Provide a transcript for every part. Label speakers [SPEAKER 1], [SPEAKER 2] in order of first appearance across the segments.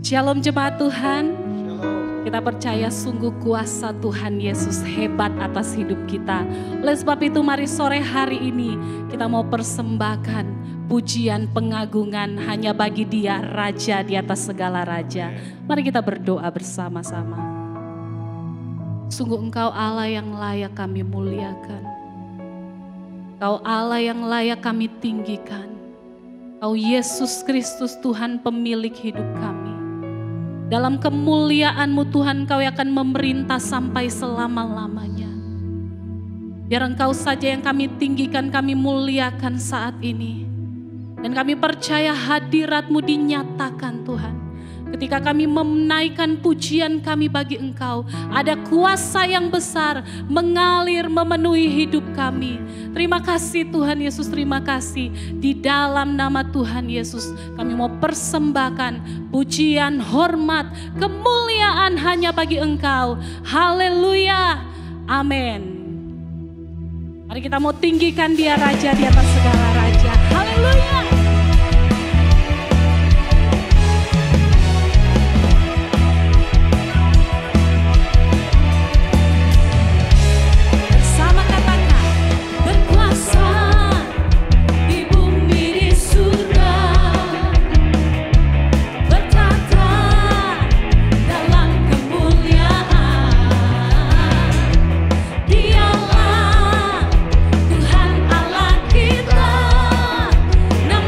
[SPEAKER 1] Shalom jemaat Tuhan. Kita percaya sungguh kuasa Tuhan Yesus hebat atas hidup kita. Oleh sebab itu mari sore hari ini kita mau persembahkan pujian pengagungan hanya bagi Dia, Raja di atas segala raja. Mari kita berdoa bersama-sama. Sungguh Engkau Allah yang layak kami muliakan. Engkau Allah yang layak kami tinggikan. Engkau Yesus Kristus Tuhan pemilik hidup kami. Dalam kemuliaan-Mu Tuhan, Engkau akan memerintah sampai selama-lamanya. Biar Engkau saja yang kami tinggikan, kami muliakan saat ini. Dan kami percaya hadirat-Mu dinyatakan Tuhan. Ketika kami menaikkan pujian kami bagi Engkau, ada kuasa yang besar mengalir memenuhi hidup kami. Terima kasih Tuhan Yesus, terima kasih. Di dalam nama Tuhan Yesus kami mau persembahkan pujian, hormat, kemuliaan hanya bagi Engkau. Haleluya, amin. Mari kita mau tinggikan Dia Raja di atas segala raja. Haleluya.
[SPEAKER 2] Nama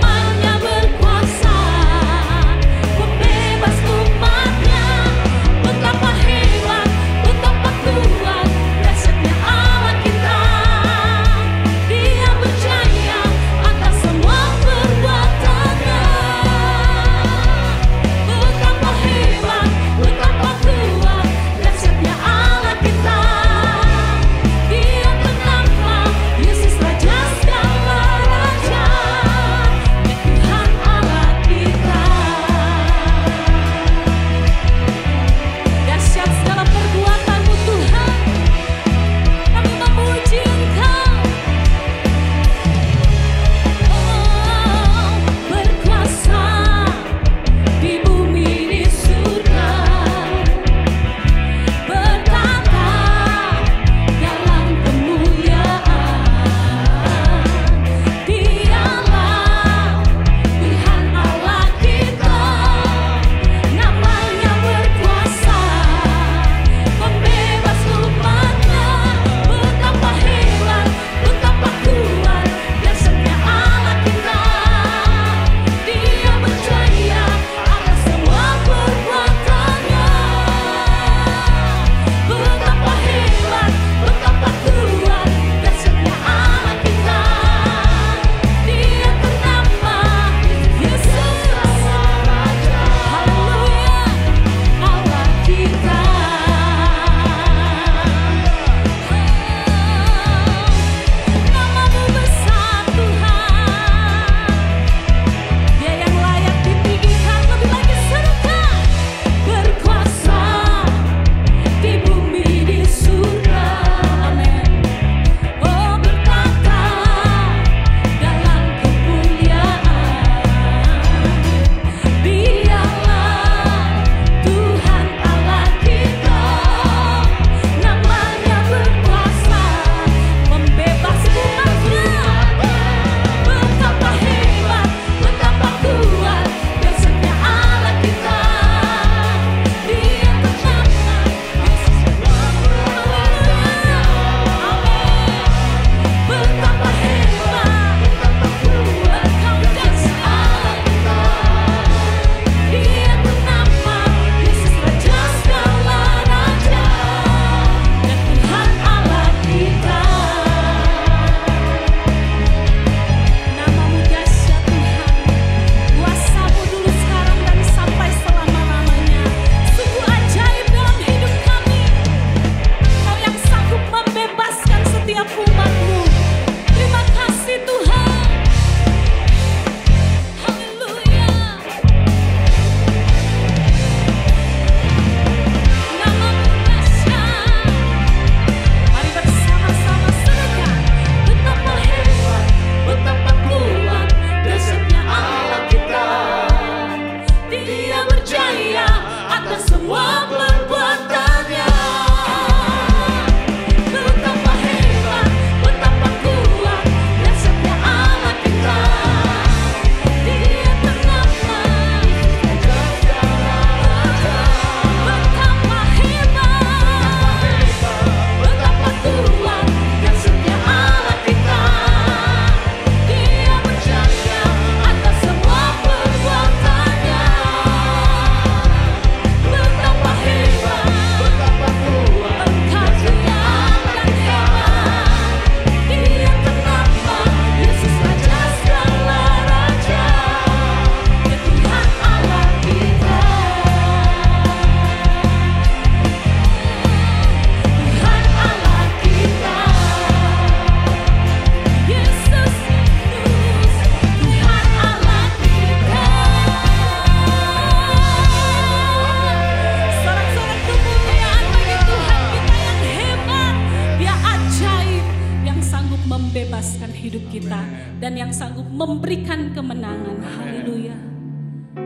[SPEAKER 1] dan yang sanggup memberikan kemenangan. Haleluya.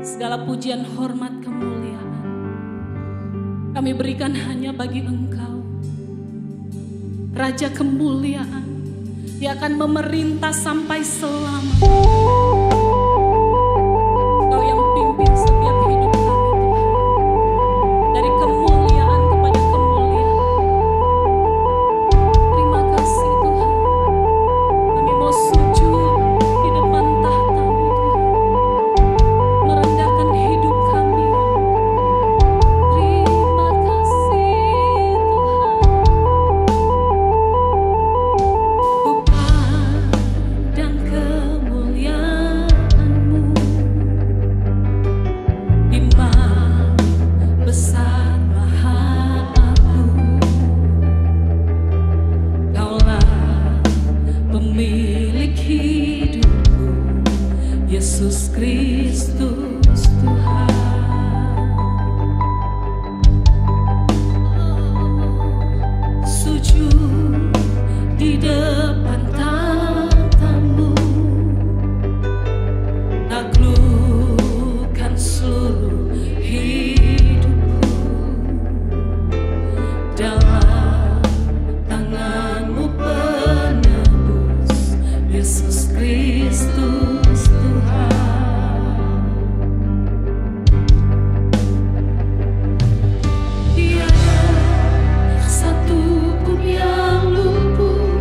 [SPEAKER 1] Segala pujian, hormat, kemuliaan kami berikan hanya bagi Engkau, Raja kemuliaan yang akan memerintah sampai selamanya. Engkau yang pimpin setiap hidup kami, Tuhan. Dari kemuliaan kepada kemuliaan. Terima kasih Tuhan. Kami mau sujud di depan tahta-Mu, Tuhan. Merendahkan hidup kami. Terima kasih Tuhan. Ku pandang kemuliaan-Mu, Imam besar maha agung. Kaulah pemilik hidupku, Yesus Kristus Tuhan. Sujud di depan tahta-Mu, taklukkan seluruh hidupku dalam tangan-Mu penebus, Yesus Kristus Tuhan. Tiada satu pun yang luput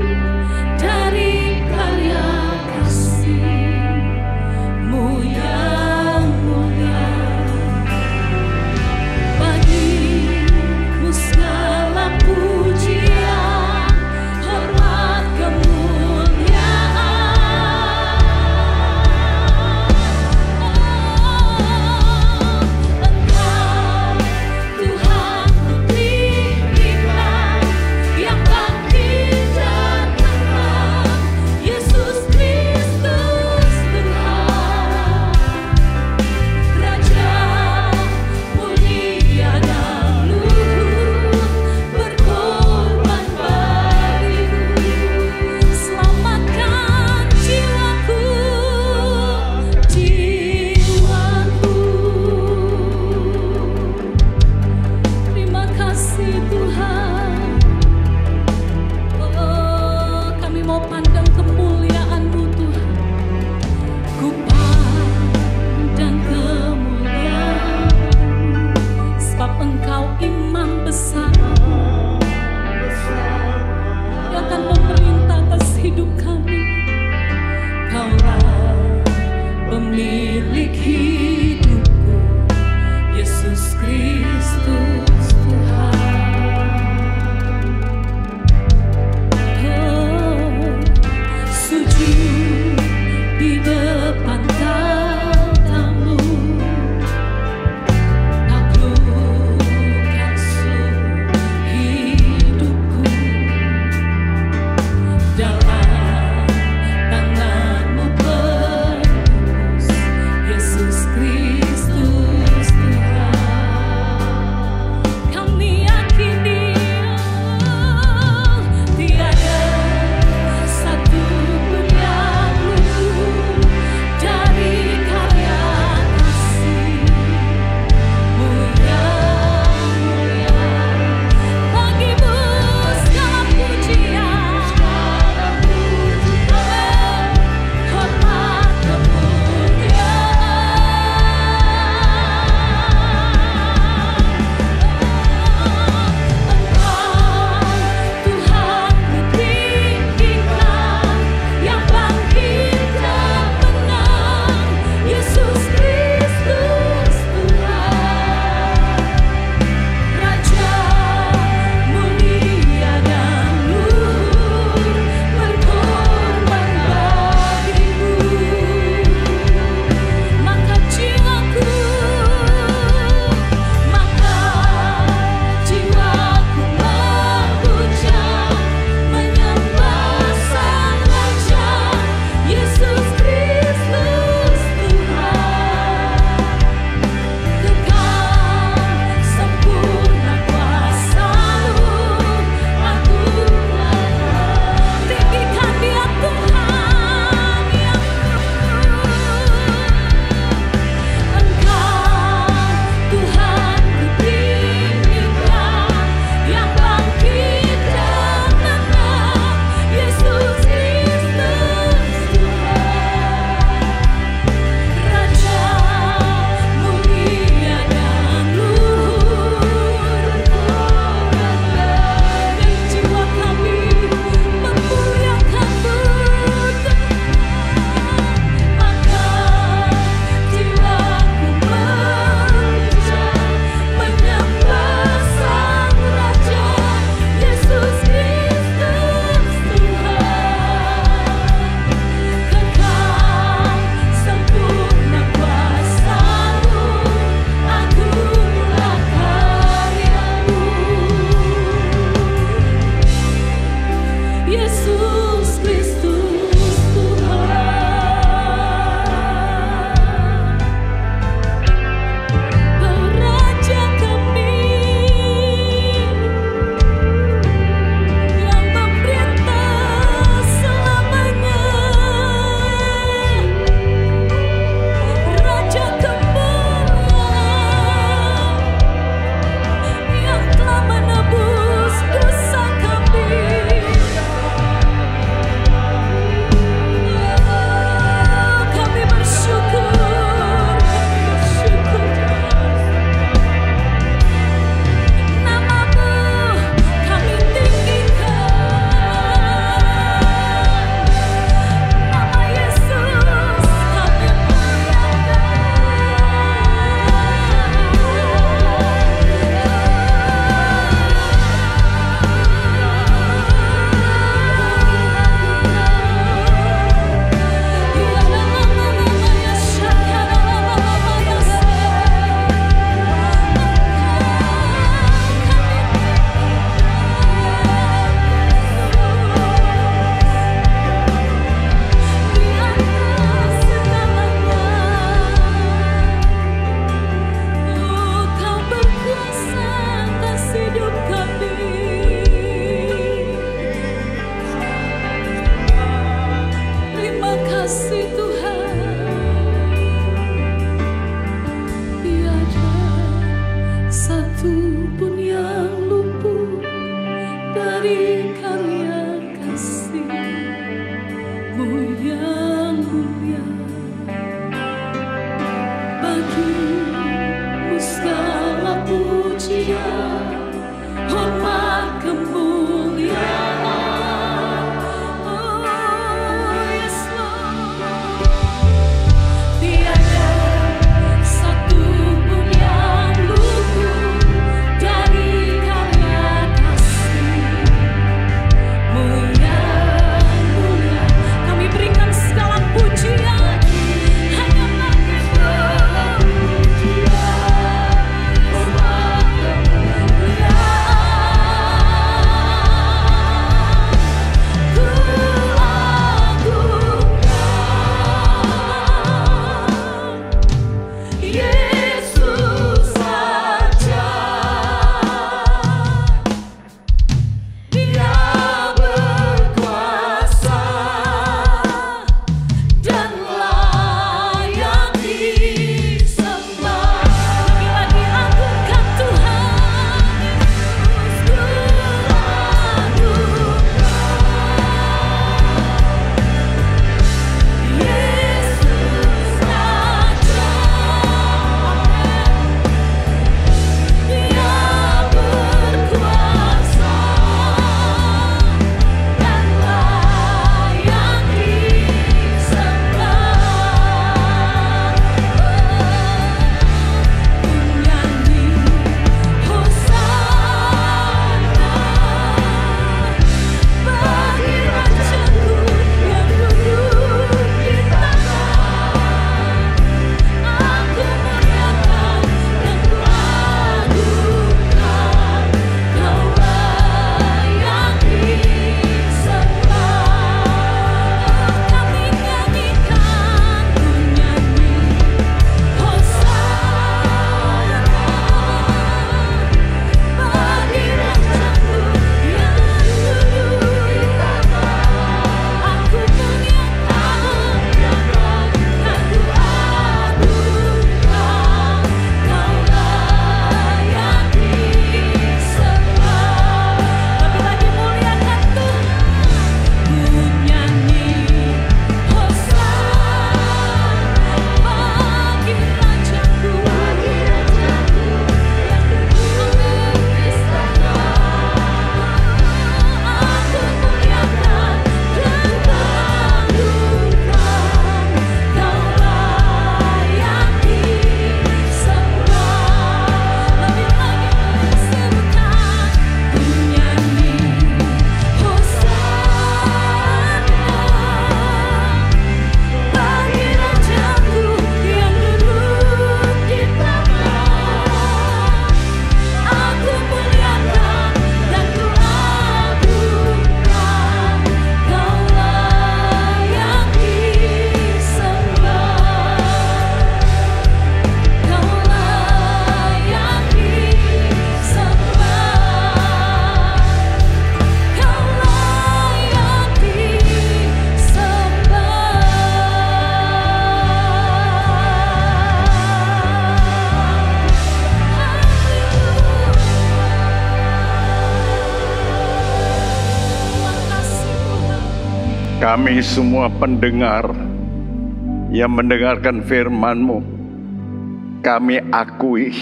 [SPEAKER 1] dari karya kasih-Mu yang mulia. Bagi-Mu segala pujian, hormat, kemuliaan. Oh yes Lord, tiada satu pun yang luput dari karya kasih-Mu yang mulia. Kami berikan segala pujian hanya bagi-Mu. Yesus saja, Dia berkuasa dan layak disembah. Lagi-lagi agungkan Tuhan, Yesus saja, Dia berkuasa dan layak disembah. Nyanyi Hosana bagi Rajaku yang duduk di tangan. Aku muliakan dan kuagungkan, Kau layak disembah. Kami nyanyikan, ku nyanyi Hosana bagi Rajaku yang duduk di tangan. Aku muliakan dan kuagungkan, Kau layak disembah. Lagi-lagi muliakan Tuhan, ku nyanyi Hosana bagi Rajaku yang duduk di tangan. Aku muliakan dan kuagungkan, Kau layak disembah. Lebih lagi serukan, ku nyanyi Hosana bagi Rajaku yang duduk di tangan. Aku muliakan dan kuagungkan, Kau layak disembah. Kau layak disembah. Kau layak disembah.
[SPEAKER 2] Kami semua pendengar yang mendengarkan firman-Mu, kami akui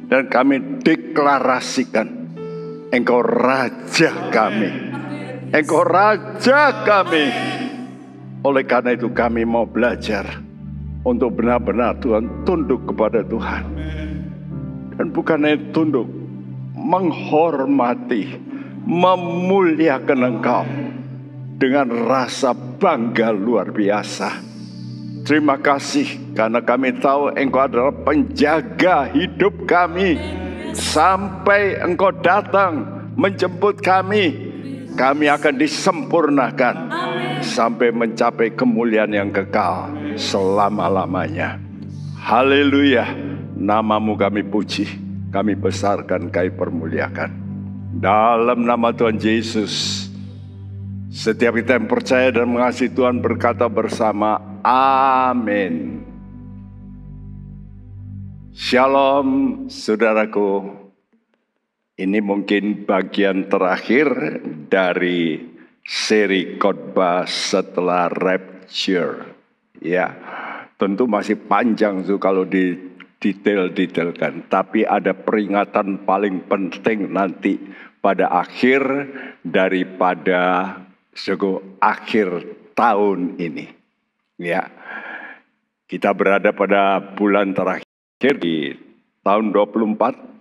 [SPEAKER 2] dan kami deklarasikan Engkau Raja kami, Engkau Raja kami. Oleh karena itu kami mau belajar untuk benar-benar Tuhan tunduk kepada Tuhan. Dan bukan hanya tunduk, menghormati, memuliakan Engkau dengan rasa bangga luar biasa. Terima kasih karena kami tahu Engkau adalah penjaga hidup kami. Sampai Engkau datang menjemput kami, kami akan disempurnakan sampai mencapai kemuliaan yang kekal selama-lamanya. Haleluya. Nama-Mu kami puji, kami besarkan, kami permuliakan. Dalam nama Tuhan Yesus, setiap kita yang percaya dan mengasihi Tuhan berkata bersama, amin. Shalom saudaraku. Ini mungkin bagian terakhir dari seri khotbah setelah rapture. Ya, tentu masih panjang tuh kalau didetailkan. Tapi ada peringatan paling penting nanti pada akhir daripada akhir tahun ini. Ya, kita berada pada bulan terakhir di tahun 24.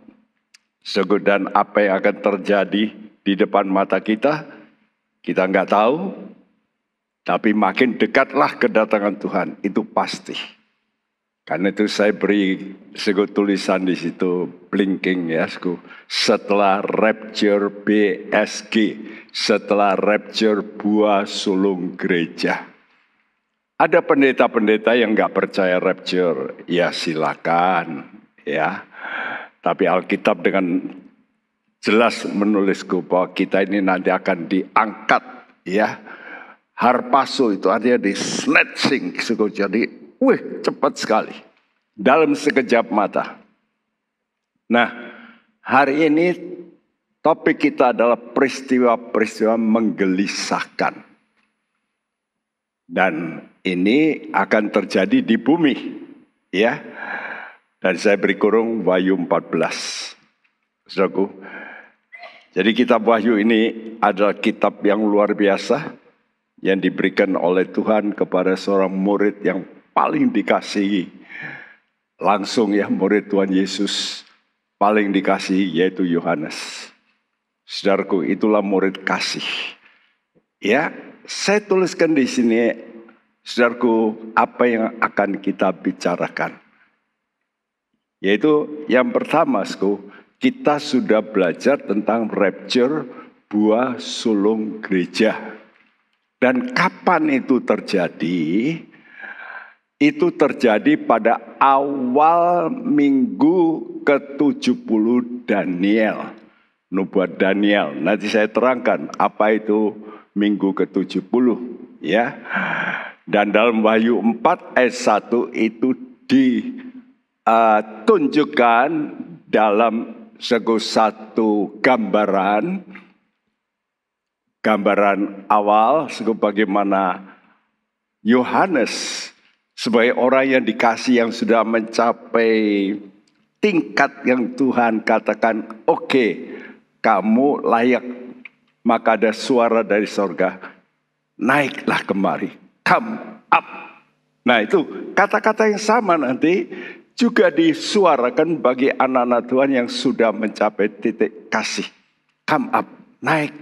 [SPEAKER 2] Dan apa yang akan terjadi di depan mata kita nggak tahu. Tapi makin dekatlah kedatangan Tuhan, itu pasti. Karena itu saya beri tulisan di situ, blinking ya, setelah rapture BSG, setelah rapture buah sulung gereja. Ada pendeta-pendeta yang nggak percaya rapture, ya silakan ya. Tapi Alkitab dengan jelas menulisku bahwa kita ini nanti akan diangkat ya. Harpaso itu artinya di snatching, jadi cepat sekali dalam sekejap mata. Nah, hari ini topik kita adalah peristiwa-peristiwa menggelisahkan. Dan ini akan terjadi di bumi, ya. Dan saya beri kurung Wahyu 14. Saudaraku, jadi kitab Wahyu ini adalah kitab yang luar biasa yang diberikan oleh Tuhan kepada seorang murid yang paling dikasihi. Langsung ya, murid Tuhan Yesus paling dikasihi yaitu Yohanes. Saudaraku, itulah murid kasih. Ya, saya tuliskan di sini, saudaraku, apa yang akan kita bicarakan. Yaitu yang pertama, kita sudah belajar tentang rapture buah sulung gereja. Dan kapan itu terjadi? Itu terjadi pada awal minggu ke-70 Daniel. Nubuat Daniel. Nanti saya terangkan apa itu minggu ke-70. Ya. Dan dalam Wahyu 4 ayat 1 itu ditunjukkan dalam satu gambaran awal bagaimana Yohanes sebagai orang yang dikasih yang sudah mencapai tingkat yang Tuhan katakan, oke, kamu layak. Maka ada suara dari sorga, naiklah kemari, come up. Nah itu kata-kata yang sama nanti juga disuarakan bagi anak-anak Tuhan yang sudah mencapai titik kasih. Come up, naik.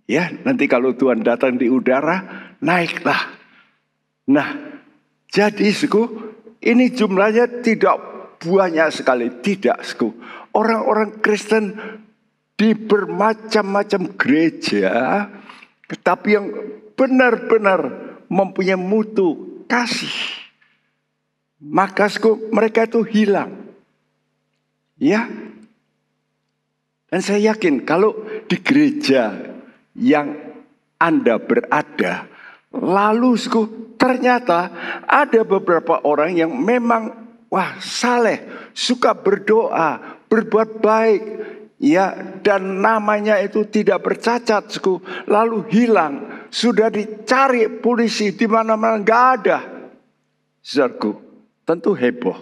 [SPEAKER 2] Ya, nanti kalau Tuhan datang di udara, naiklah. Nah, jadi ini jumlahnya tidak banyak sekali. Tidak, orang-orang Kristen di bermacam-macam gereja, tetapi yang benar-benar mempunyai mutu kasih. Maka mereka itu hilang. Ya. Dan saya yakin kalau di gereja yang Anda berada, lalu ternyata ada beberapa orang yang memang saleh, suka berdoa, berbuat baik, ya, dan namanya itu tidak bercacat, lalu hilang, sudah dicari polisi di mana-mana nggak ada. Saudaraku, tentu heboh.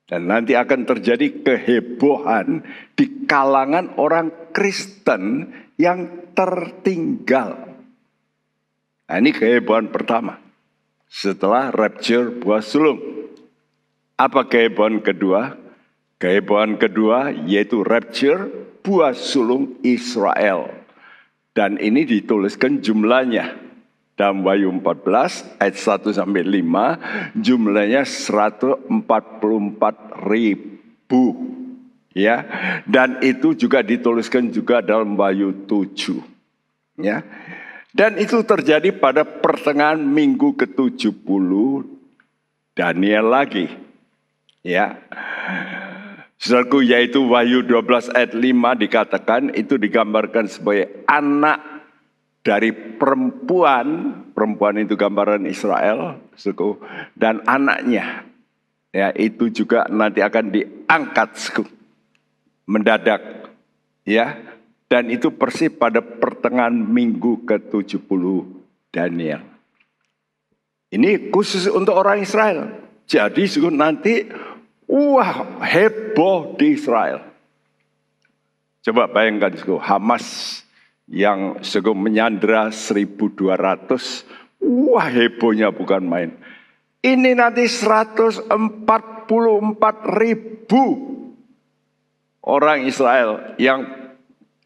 [SPEAKER 2] Dan nanti akan terjadi kehebohan di kalangan orang Kristen yang tertinggal. Nah, ini kehebohan pertama. Setelah rapture buah sulung. Apa kehebohan kedua? Kehebohan kedua yaitu rapture buah sulung Israel. Dan ini dituliskan jumlahnya. Dalam Wahyu 14 ayat 1-5 jumlahnya 144.000. Ya, dan itu juga dituliskan juga dalam Wahyu 7. Ya. Dan itu terjadi pada pertengahan minggu ke-70 Daniel lagi. Ya. Saudaraku, yaitu Wahyu 12 ayat 5 dikatakan itu digambarkan sebagai anak dari perempuan itu gambaran Israel, dan anaknya, ya itu juga nanti akan diangkat. mendadak, ya. Dan itu persis pada pertengahan minggu ke-70 Daniel. Ini khusus untuk orang Israel. Jadi nanti, wah, heboh di Israel. Coba bayangkan, Hamas yang menyandra 1.200, wah hebohnya bukan main. Ini nanti 144.000 orang Israel yang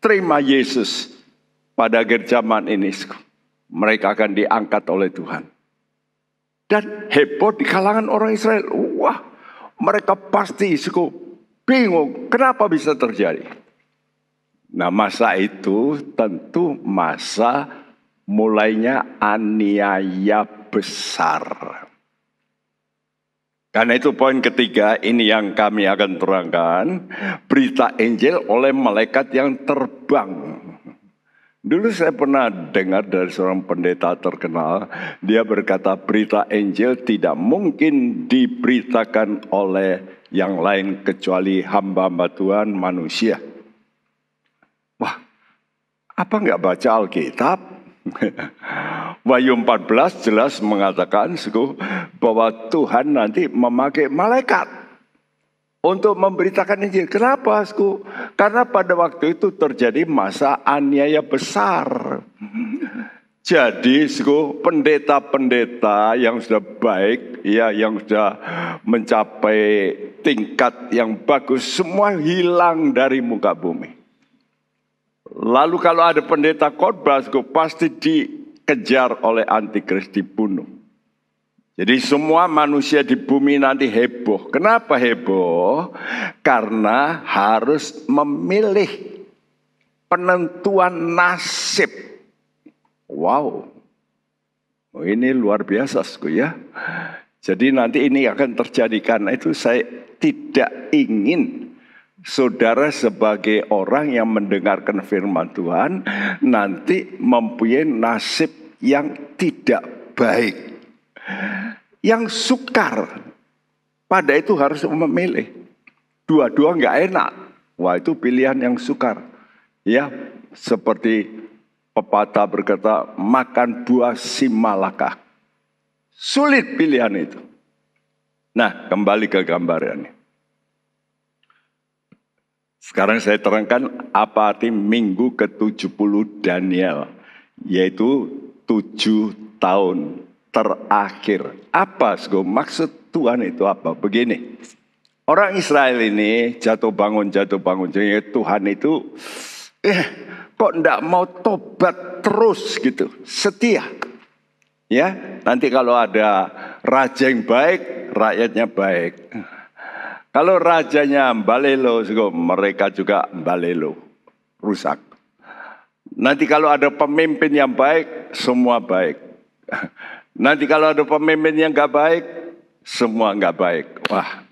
[SPEAKER 2] terima Yesus pada akhir zaman ini. Mereka akan diangkat oleh Tuhan. Dan heboh di kalangan orang Israel. Wah, mereka pasti bingung kenapa bisa terjadi. Nah, masa itu tentu masa mulainya aniaya besar. Karena itu poin ketiga, ini yang kami akan terangkan. Berita Injil oleh malaikat yang terbang. Dulu saya pernah dengar dari seorang pendeta terkenal. Dia berkata berita Injil tidak mungkin diberitakan oleh yang lain kecuali hamba-hamba Tuhan manusia. Wah, apa enggak baca Alkitab? Wahyu 14 jelas mengatakan bahwa Tuhan nanti memakai malaikat untuk memberitakan Injil. Kenapa? Karena pada waktu itu terjadi masa aniaya besar. Jadi pendeta-pendeta yang sudah baik, ya, yang sudah mencapai tingkat yang bagus, semua hilang dari muka bumi. Lalu kalau ada pendeta khotbah, pasti dikejar oleh antikris, dibunuh. Jadi semua manusia di bumi nanti heboh. Kenapa heboh? Karena harus memilih penentuan nasib. Wow, ini luar biasa, ya. Jadi nanti ini akan terjadi. Karena itu saya tidak ingin saudara sebagai orang yang mendengarkan firman Tuhan nanti mempunyai nasib yang tidak baik, yang sukar. Pada itu harus memilih. Dua-dua nggak enak. Wah, itu pilihan yang sukar. Ya, seperti pepatah berkata, makan buah si malaka. Sulit pilihan itu. Nah, kembali ke gambarannya. Sekarang saya terangkan apa arti minggu ke-70 Daniel. Yaitu 7 tahun terakhir. Apa maksud Tuhan itu apa? Begini. Orang Israel ini jatuh bangun. Jadi Tuhan itu kok enggak mau tobat terus gitu. Setia. Ya, nanti kalau ada raja yang baik, rakyatnya baik. Kalau rajanya balelo, mereka juga balelo, rusak. Nanti kalau ada pemimpin yang baik, semua baik. Nanti kalau ada pemimpin yang gak baik, semua gak baik. Wah,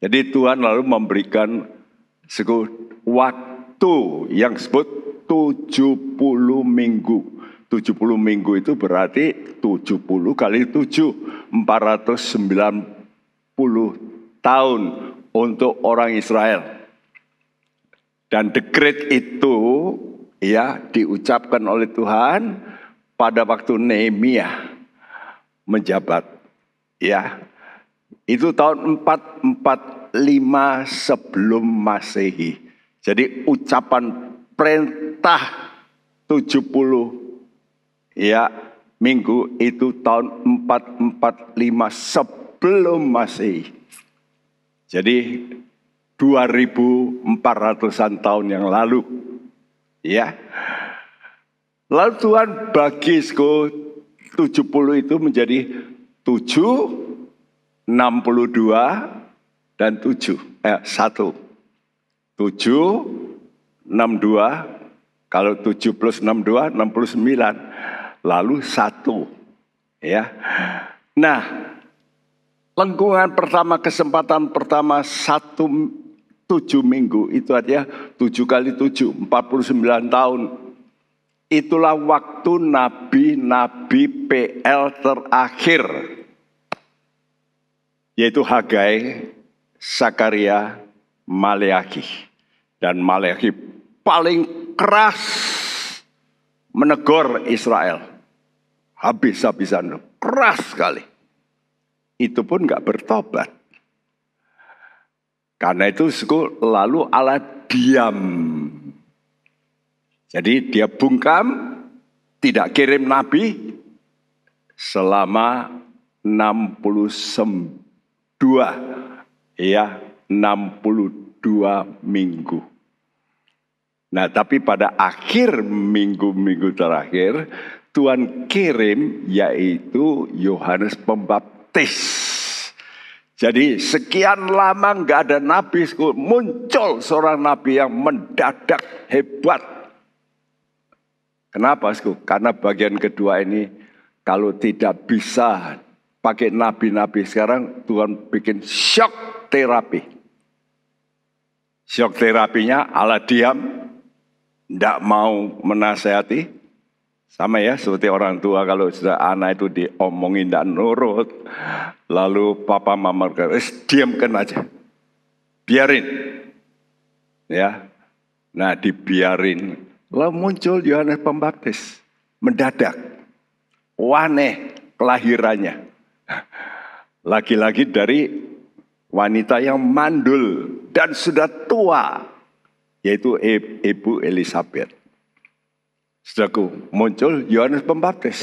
[SPEAKER 2] jadi Tuhan lalu memberikan waktu yang disebut 70 minggu. 70 minggu itu berarti 70 kali 7, 490 tahun untuk orang Israel. Dan dekret itu ya diucapkan oleh Tuhan pada waktu Nehemia menjabat. Ya. Itu tahun 445 sebelum Masehi. Jadi ucapan perintah 70 ya minggu itu tahun 445 sebelum Masehi. Jadi 2.400-an tahun yang lalu. Ya. Lalu Tuhan bagi 70 itu menjadi 7, 62 dan 1. 7, 62, kalau 7 plus 62, 69. Lalu 1. Ya. Nah, lengkungan pertama, kesempatan pertama 7 minggu itu artinya 7 kali 7, 49 tahun. Itulah waktu nabi-nabi PL terakhir. Yaitu Hagai, Sakaria, Maleakhi. Dan Maleakhi paling keras menegur Israel. Habis-habisan, keras sekali. Itu pun gak bertobat. Karena itu lalu Allah diam. Jadi dia bungkam, tidak kirim nabi selama 62 minggu. Nah, tapi pada akhir minggu-minggu terakhir Tuhan kirim yaitu Yohanes Pembaptis. Jadi sekian lama nggak ada nabi, muncul seorang nabi yang mendadak hebat. Kenapa? Karena bagian kedua ini kalau tidak bisa pakai nabi-nabi sekarang, Tuhan bikin shock terapi. Shock terapinya Allah diam, tidak mau menasehati. Sama ya, seperti orang tua kalau sudah anak itu diomongin dan nurut. Lalu papa mama diamkan aja. Biarin. Ya. Nah, dibiarin. Lalu muncul Yohanes Pembaptis. Mendadak. Aneh kelahirannya. Lagi-lagi dari wanita yang mandul dan sudah tua. Yaitu Ibu Elisabeth. Saudaraku, muncul Yohanes Pembaptis.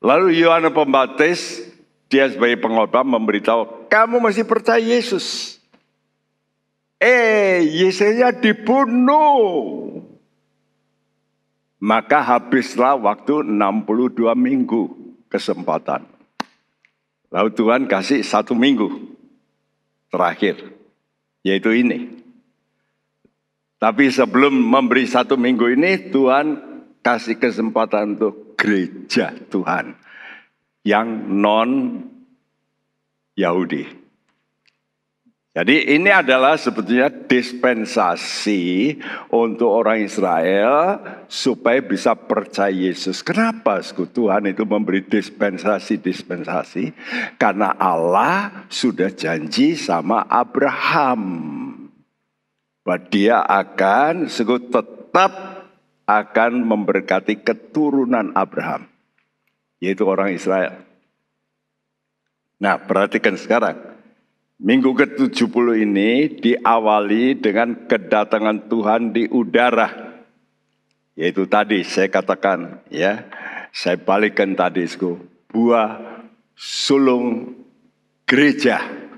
[SPEAKER 2] Lalu Yohanes Pembaptis, dia sebagai pengkhotbah memberitahu, kamu masih percaya Yesus? Yesusnya dibunuh. Maka habislah waktu 62 minggu kesempatan. Lalu Tuhan kasih 1 minggu terakhir, yaitu ini. Tapi sebelum memberi 1 minggu ini, Tuhan kasih kesempatan untuk gereja Tuhan yang non-Yahudi. Jadi ini adalah sebetulnya dispensasi untuk orang Israel supaya bisa percaya Yesus. Kenapa Tuhan itu memberi dispensasi? Karena Allah sudah janji sama Abraham. Bahwa dia akan tetap akan memberkati keturunan Abraham. Yaitu orang Israel. Nah, perhatikan sekarang. Minggu ke-70 ini diawali dengan kedatangan Tuhan di udara. Yaitu tadi saya katakan, ya, saya balikkan tadi, buah sulung gereja.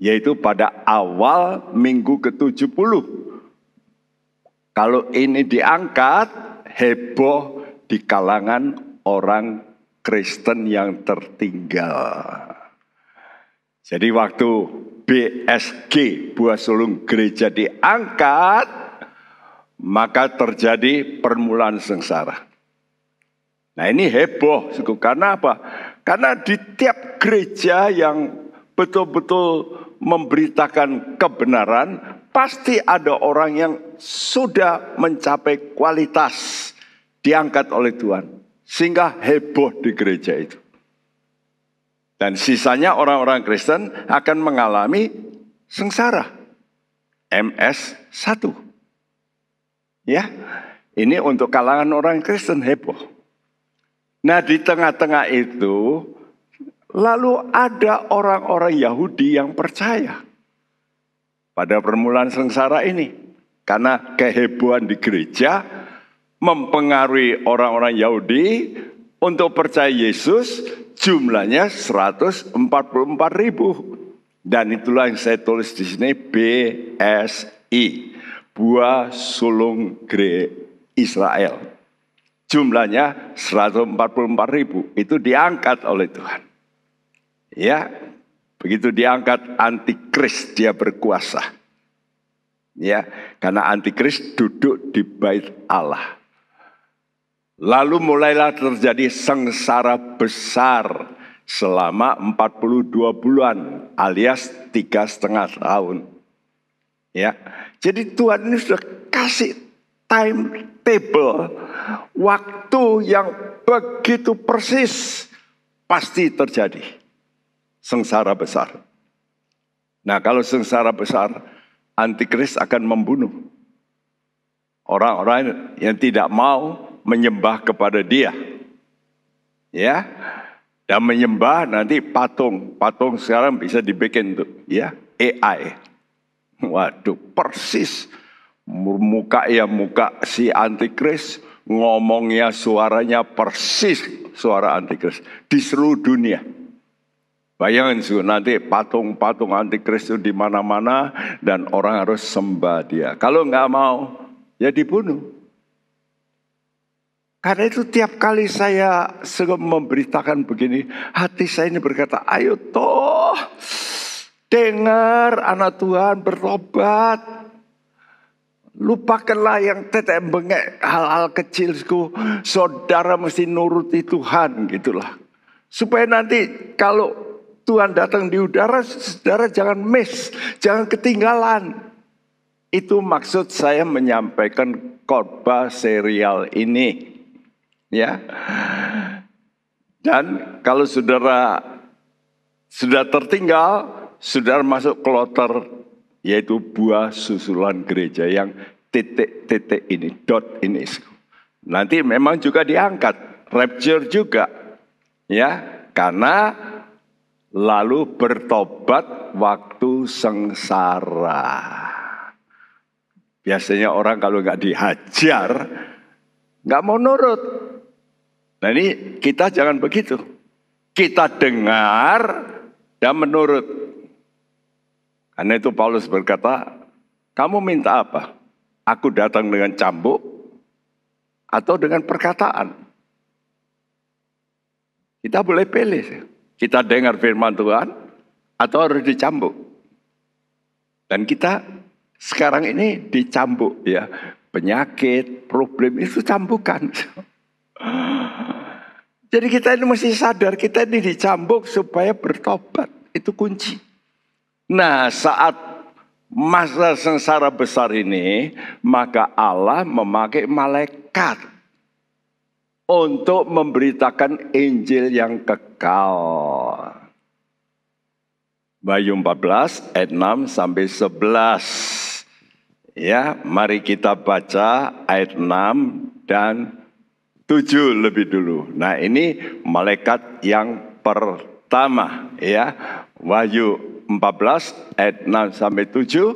[SPEAKER 2] Yaitu pada awal minggu ke-70. Kalau ini diangkat, heboh di kalangan orang Kristen yang tertinggal. Jadi waktu BSG, buah sulung gereja diangkat, maka terjadi permulaan sengsara. Nah ini heboh, karena apa? Karena di tiap gereja yang betul-betul memberitakan kebenaran, pasti ada orang yang sudah mencapai kualitas diangkat oleh Tuhan. Sehingga heboh di gereja itu. Dan sisanya orang-orang Kristen akan mengalami sengsara. MS1. Ya, ini untuk kalangan orang Kristen heboh. Nah di tengah-tengah itu, lalu ada orang-orang Yahudi yang percaya pada permulaan sengsara ini. Karena kehebohan di gereja mempengaruhi orang-orang Yahudi untuk percaya Yesus, jumlahnya 144.000. Dan itulah yang saya tulis di sini, BSI, buah sulung Israel. Jumlahnya 144.000, itu diangkat oleh Tuhan. Ya, begitu diangkat antikris dia berkuasa. Ya, karena antikris duduk di bait Allah. Lalu mulailah terjadi sengsara besar selama 42 bulan alias 3,5 tahun. Ya, jadi Tuhan ini sudah kasih timetable, waktu yang begitu persis pasti terjadi. Sengsara besar. Nah kalau sengsara besar, antikris akan membunuh orang-orang yang tidak mau menyembah kepada dia. Ya. Dan menyembah nanti patung. Patung sekarang bisa dibikin tuh, ya, AI. Waduh, persis muka si antikris, ngomongnya suaranya persis suara antikris di seluruh dunia. Bayangin nanti patung-patung antikris itu di mana-mana dan orang harus sembah dia. Kalau nggak mau, ya dibunuh. Karena itu tiap kali saya memberitakan begini, hati saya ini berkata, ayo toh, dengar anak Tuhan, bertobat. Lupakanlah yang tetek bengek, hal-hal kecilku. Saudara mesti nuruti Tuhan, gitulah. Supaya nanti kalau Tuhan datang di udara, saudara jangan miss, jangan ketinggalan. Itu maksud saya menyampaikan khotbah serial ini. Ya, dan kalau saudara sudah tertinggal, saudara masuk kloter, yaitu buah susulan gereja yang titik-titik ini, dot ini. Nanti memang juga diangkat, rapture juga, ya, karena lalu bertobat waktu sengsara. Biasanya orang kalau nggak dihajar, nggak mau nurut. Nah ini kita jangan begitu. Kita dengar dan menurut. Karena itu Paulus berkata, kamu minta apa? Aku datang dengan cambuk atau dengan perkataan? Kita boleh pilih. Kita dengar firman Tuhan atau harus dicambuk. Dan kita sekarang ini dicambuk, ya. Penyakit, problem itu cambukan. Jadi kita ini mesti sadar, kita ini dicambuk supaya bertobat. Itu kunci. Nah, saat masa sengsara besar ini, maka Allah memakai malaikat untuk memberitakan Injil yang kekal. Wahyu 14 ayat 6 sampai 11. Ya, mari kita baca ayat 6 dan 7 lebih dulu. Nah, ini malaikat yang pertama, ya. Wahyu 14 ayat 6 sampai 7.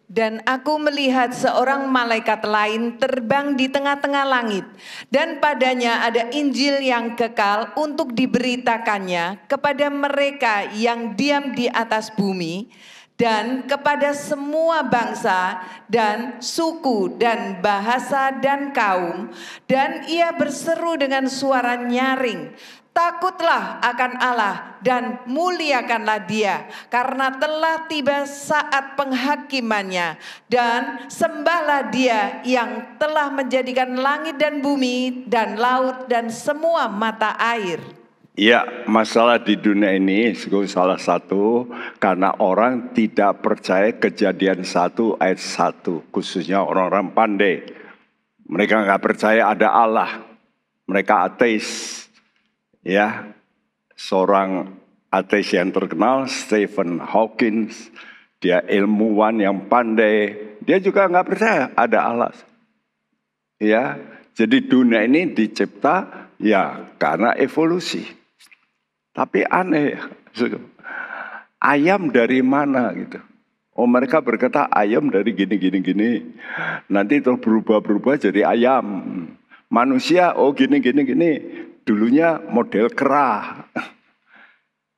[SPEAKER 3] Dan aku melihat seorang malaikat lain terbang di tengah-tengah langit, dan padanya ada Injil yang kekal untuk diberitakannya kepada mereka yang diam di atas bumi, dan kepada semua bangsa dan suku dan bahasa dan kaum. Dan ia berseru dengan suara nyaring, takutlah akan Allah dan muliakanlah Dia, karena telah tiba saat penghakimannya. Dan sembahlah Dia yang telah menjadikan langit dan bumi dan laut dan semua mata air.
[SPEAKER 2] Ya, masalah di dunia ini salah satu karena orang tidak percaya Kejadian 1 ayat 1, khususnya orang-orang pandai. Mereka nggak percaya ada Allah, mereka ateis. Ya, seorang ateis yang terkenal, Stephen Hawking, dia ilmuwan yang pandai, dia juga nggak percaya ada Allah. Ya, jadi dunia ini dicipta ya karena evolusi. Tapi aneh, ayam dari mana gitu? Oh, mereka berkata ayam dari gini. Nanti terus berubah jadi ayam. Manusia, oh gini. Dulunya model kera.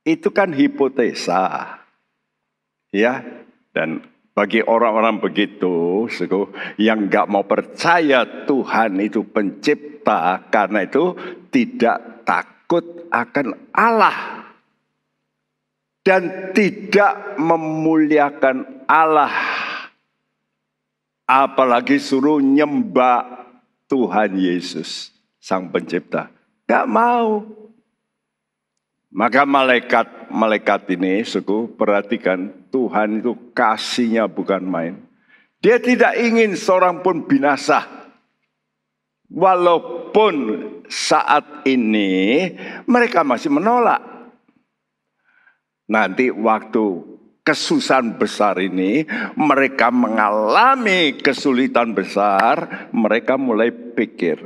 [SPEAKER 2] Itu kan hipotesa. Ya, dan bagi orang-orang begitu, yang gak mau percaya Tuhan itu pencipta, karena itu tidak takut akan Allah dan tidak memuliakan Allah, apalagi suruh nyembah Tuhan Yesus Sang Pencipta. Gak mau. Maka malaikat ini, perhatikan, Tuhan itu kasihnya bukan main. Dia tidak ingin seorang pun binasa. Walaupun saat ini mereka masih menolak. Nanti waktu kesusahan besar ini, mereka mengalami kesulitan besar, mereka mulai pikir.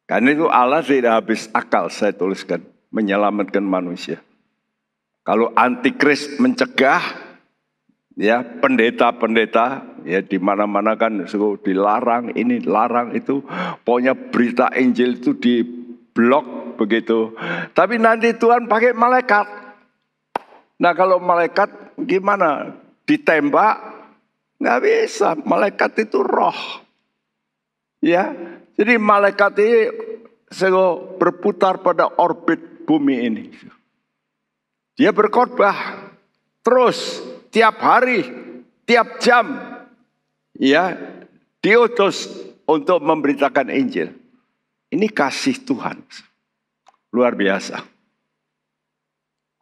[SPEAKER 2] Karena itu Allah tidak habis akal, saya tuliskan, menyelamatkan manusia. Kalau antikris mencegah, ya pendeta-pendeta, ya di mana-mana kan dilarang ini, larang itu, pokoknya berita Injil itu diblok begitu. Tapi nanti Tuhan pakai malaikat. Nah kalau malaikat gimana? Ditembak? Nggak bisa, malaikat itu roh. Ya, jadi malaikat ini berputar pada orbit bumi ini. Dia berkhotbah terus tiap hari, tiap jam, ya diutus untuk memberitakan Injil. Ini kasih Tuhan, luar biasa.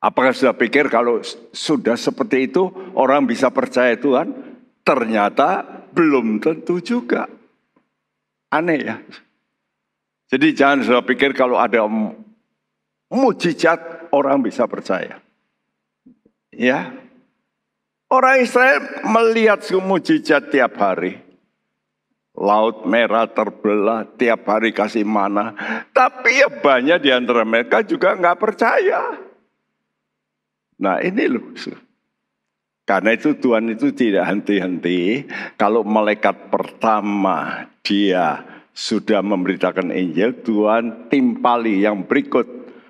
[SPEAKER 2] Apakah sudah pikir kalau sudah seperti itu orang bisa percaya Tuhan? Ternyata belum tentu juga. Aneh ya. Jadi jangan sudah pikir kalau ada mujizat orang bisa percaya. Ya. Orang Israel melihat mujizat tiap hari. Laut merah terbelah, tiap hari kasih mana. Tapi ya banyak di antara mereka juga nggak percaya. Nah ini loh. Karena itu Tuhan itu tidak henti-henti. Kalau malaikat pertama dia sudah memberitakan Injil, Tuhan timpali yang berikut.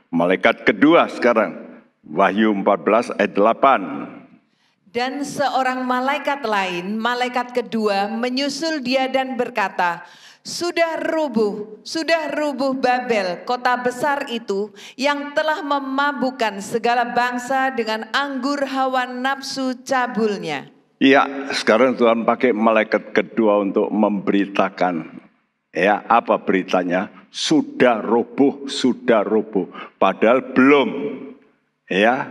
[SPEAKER 2] Malaikat kedua sekarang. Wahyu 14 ayat 8.
[SPEAKER 3] Dan seorang malaikat lain, malaikat kedua menyusul dia dan berkata, sudah rubuh Babel, kota besar itu yang telah memabukkan segala bangsa dengan anggur hawa nafsu cabulnya.
[SPEAKER 2] Iya, sekarang Tuhan pakai malaikat kedua untuk memberitakan. Ya, apa beritanya? Sudah rubuh. Padahal belum. Ya,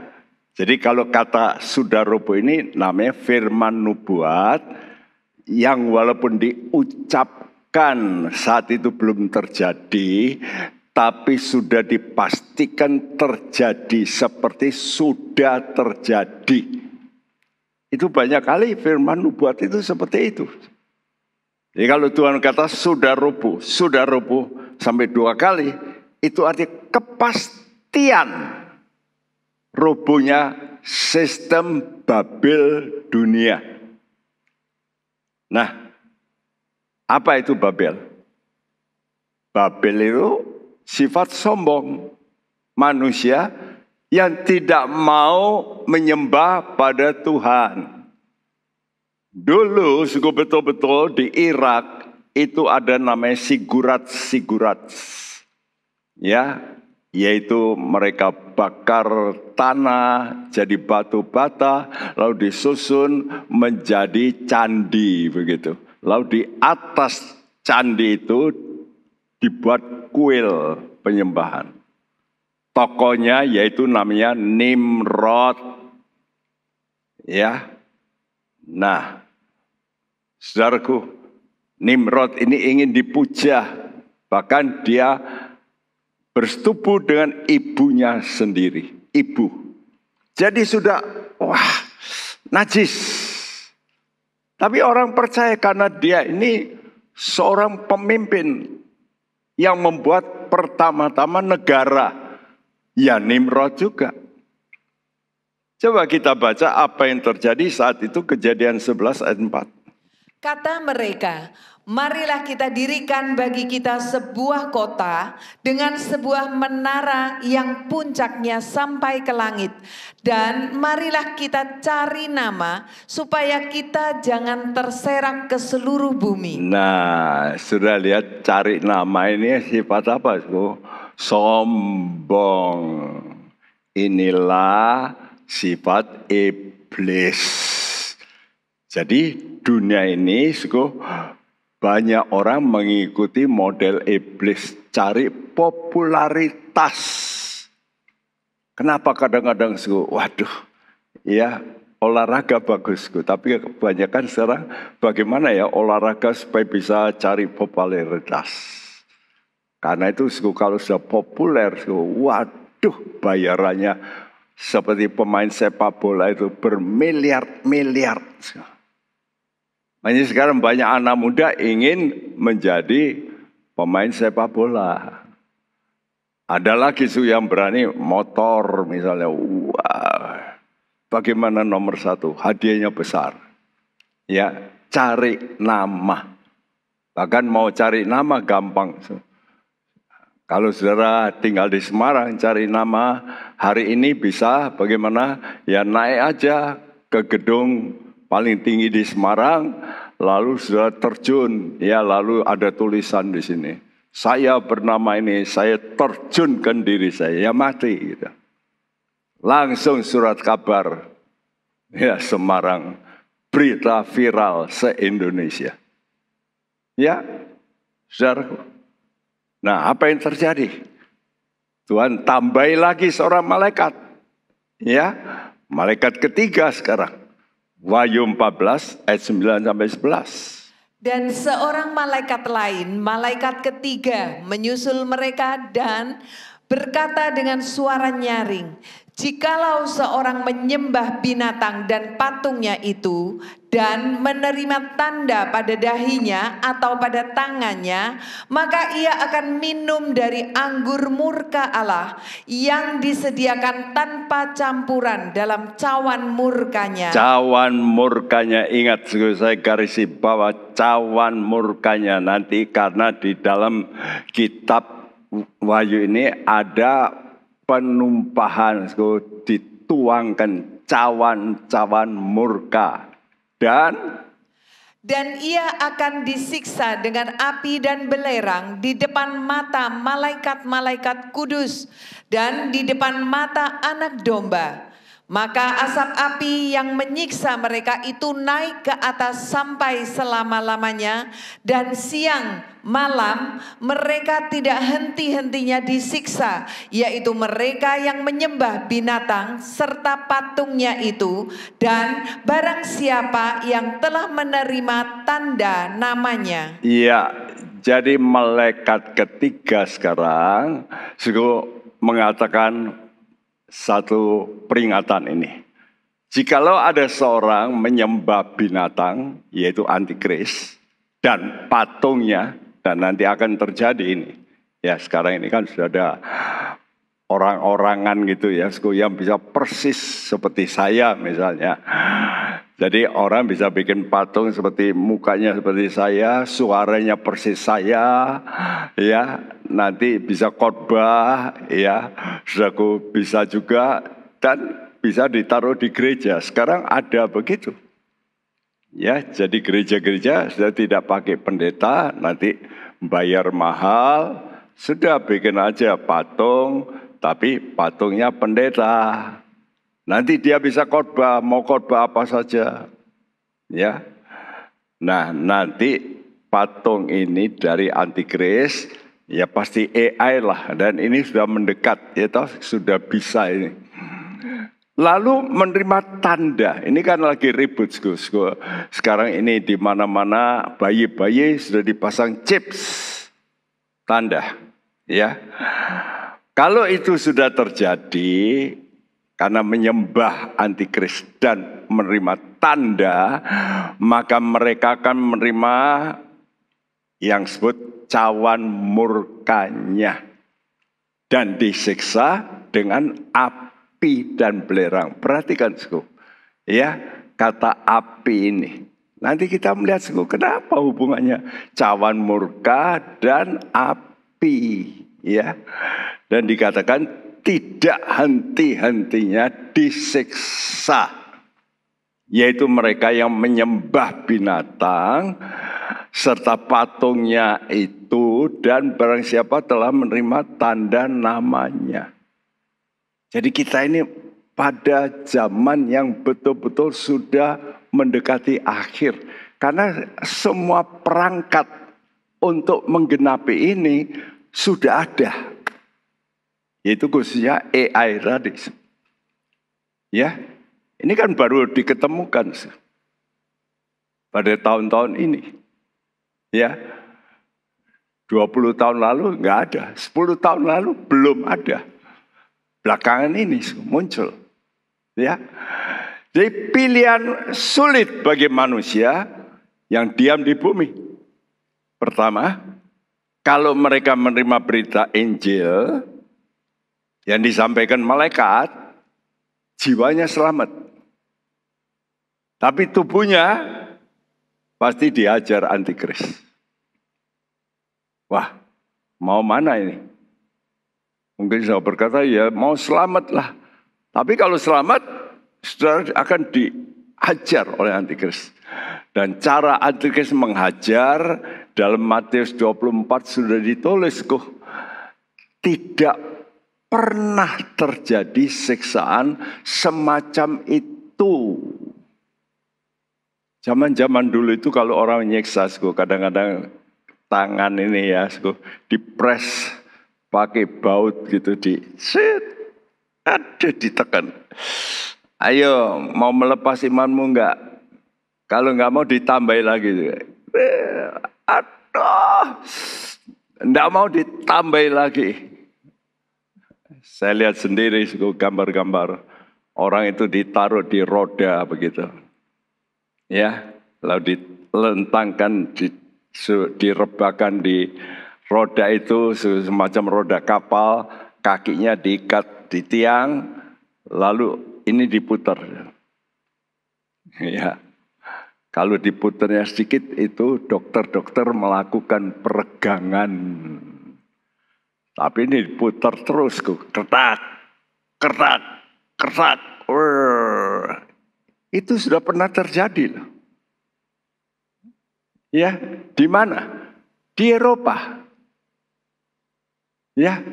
[SPEAKER 2] jadi kalau kata sudah rubuh ini namanya firman nubuat yang walaupun diucapkan saat itu belum terjadi, tapi sudah dipastikan terjadi seperti sudah terjadi. Itu banyak kali firman nubuat itu seperti itu. Jadi kalau Tuhan kata sudah rubuh sampai 2 kali, itu artinya kepastian rubuhnya sistem Babel dunia. Nah, apa itu Babel? Babel itu sifat sombong. Manusia yang tidak mau menyembah pada Tuhan. Dulu betul-betul di Irak itu ada namanya sigurats. Ya, yaitu mereka bakar tanah jadi batu bata lalu disusun menjadi candi begitu. Lalu di atas candi itu dibuat kuil penyembahan. Tokohnya yaitu namanya Nimrod. Ya. Nah, saudaraku, Nimrod ini ingin dipuja. Bahkan dia bersetubuh dengan ibunya sendiri. Ibu. Jadi sudah, najis. Tapi orang percaya karena dia ini seorang pemimpin yang membuat pertama-tama negara. Ya Nimrod juga. Coba kita baca apa yang terjadi saat itu, Kejadian 11 ayat 4.
[SPEAKER 3] Kata mereka, marilah kita dirikan bagi kita sebuah kota dengan sebuah menara yang puncaknya sampai ke langit. Dan marilah kita cari nama supaya kita jangan terserak ke seluruh bumi.
[SPEAKER 2] Nah, sudah lihat cari nama ini sifat apa? Sombong. Inilah sifat iblis. Jadi dunia ini banyak orang mengikuti model iblis, cari popularitas. Kenapa kadang-kadang ya olahraga bagus, tapi kebanyakan sekarang bagaimana ya olahraga supaya bisa cari popularitas. Karena itu kalau sudah populer, bayarannya seperti pemain sepak bola itu bermiliar-miliar. Makanya sekarang banyak anak muda ingin menjadi pemain sepak bola. Ada lagi yang berani motor misalnya. Wah, bagaimana nomor 1? Hadiahnya besar. Ya, cari nama. Bahkan mau cari nama gampang. Kalau saudara tinggal di Semarang, cari nama hari ini bisa bagaimana? Ya naik aja ke gedung paling tinggi di Semarang, lalu saudara terjun, ya lalu ada tulisan di sini. Saya bernama ini, saya terjunkan diri saya, ya mati gitu. Langsung surat kabar, ya Semarang, berita viral se-Indonesia. Ya, saudaraku. Nah, apa yang terjadi? Tuhan tambahi lagi seorang malaikat. Ya, malaikat ketiga sekarang. Wahyu 14 ayat 9 sampai 11.
[SPEAKER 3] Dan seorang malaikat lain, malaikat ketiga, menyusul mereka dan berkata dengan suara nyaring, jikalau seorang menyembah binatang dan patungnya itu dan menerima tanda pada dahinya atau pada tangannya, maka ia akan minum dari anggur murka Allah yang disediakan tanpa campuran dalam cawan murkanya.
[SPEAKER 2] Cawan murkanya, ingat saya garisi bawah cawan murkanya nanti, karena di dalam kitab Wahyu ini ada penumpahan, dituangkan cawan-cawan murka. Dan
[SPEAKER 3] ia akan disiksa dengan api dan belerang di depan mata malaikat-malaikat kudus dan di depan mata Anak Domba. Maka asap api yang menyiksa mereka itu naik ke atas sampai selama-lamanya, dan siang malam mereka tidak henti-hentinya disiksa, yaitu mereka yang menyembah binatang serta patungnya itu, dan barang siapa yang telah menerima tanda namanya.
[SPEAKER 2] Iya, jadi malaikat ketiga sekarang mengatakan satu peringatan ini. Jikalau ada seorang menyembah binatang, yaitu antikris, dan patungnya, dan nanti akan terjadi ini. Ya sekarang ini kan sudah ada orang-orangan gitu ya, yang bisa persis seperti saya misalnya. Jadi orang bisa bikin patung seperti mukanya seperti saya, suaranya persis saya, ya nanti bisa khotbah, ya saudaraku, bisa juga, dan bisa ditaruh di gereja. Sekarang ada begitu. Ya, jadi gereja-gereja sudah tidak pakai pendeta, nanti bayar mahal, sudah bikin aja patung, tapi patungnya pendeta. Nanti dia bisa khotbah, mau khotbah apa saja. Ya. Nah, nanti patung ini dari antikris, ya pasti AI lah, dan ini sudah mendekat, ya toh, sudah bisa ini. Lalu menerima tanda, ini kan lagi ribut sekarang ini di mana-mana bayi-bayi sudah dipasang chips tanda, ya. Kalau itu sudah terjadi karena menyembah antikris dan menerima tanda, maka mereka akan menerima yang disebut cawan murkanya dan disiksa dengan api dan belerang. Perhatikan ya kata api ini. Nanti kita melihat kenapa hubungannya cawan murka dan api, ya. Dan dikatakan tidak henti-hentinya disiksa, yaitu mereka yang menyembah binatang serta patungnya itu, dan barang siapa telah menerima tanda namanya. Jadi kita ini pada zaman yang betul-betul sudah mendekati akhir, karena semua perangkat untuk menggenapi ini sudah ada. Yaitu khususnya AI tadi. Ya, ini kan baru diketemukan pada tahun-tahun ini. Ya, 20 tahun lalu nggak ada, 10 tahun lalu belum ada. Belakangan ini muncul. Ya. Jadi pilihan sulit bagi manusia yang diam di bumi. Pertama, kalau mereka menerima berita Injil yang disampaikan malaikat, jiwanya selamat. Tapi tubuhnya pasti diajar antikris. Wah, mau mana ini? Mungkin saya berkata, ya mau selamat lah. Tapi kalau selamat, saudara akan dihajar oleh antikris. Dan cara antikris menghajar dalam Matius 24 sudah ditulis kok. Tidak pernah terjadi siksaan semacam itu. Zaman-zaman dulu itu kalau orang nyiksa, kadang-kadang tangan ini ya, dipres pakai baut gitu, ada ditekan. Ayo, mau melepas imanmu enggak? Kalau enggak mau ditambahi lagi. Aduh, enggak mau ditambahi lagi. Saya lihat sendiri gambar-gambar orang itu ditaruh di roda begitu. Ya, lalu dilentangkan, direbakan di roda itu semacam roda kapal, kakinya diikat di tiang, lalu ini diputar. Ya, kalau diputarnya sedikit itu dokter-dokter melakukan peregangan. Tapi ini diputar terus, kertak, kertak, kertak. Itu sudah pernah terjadi loh. Ya, di mana? Di Eropa. Ya,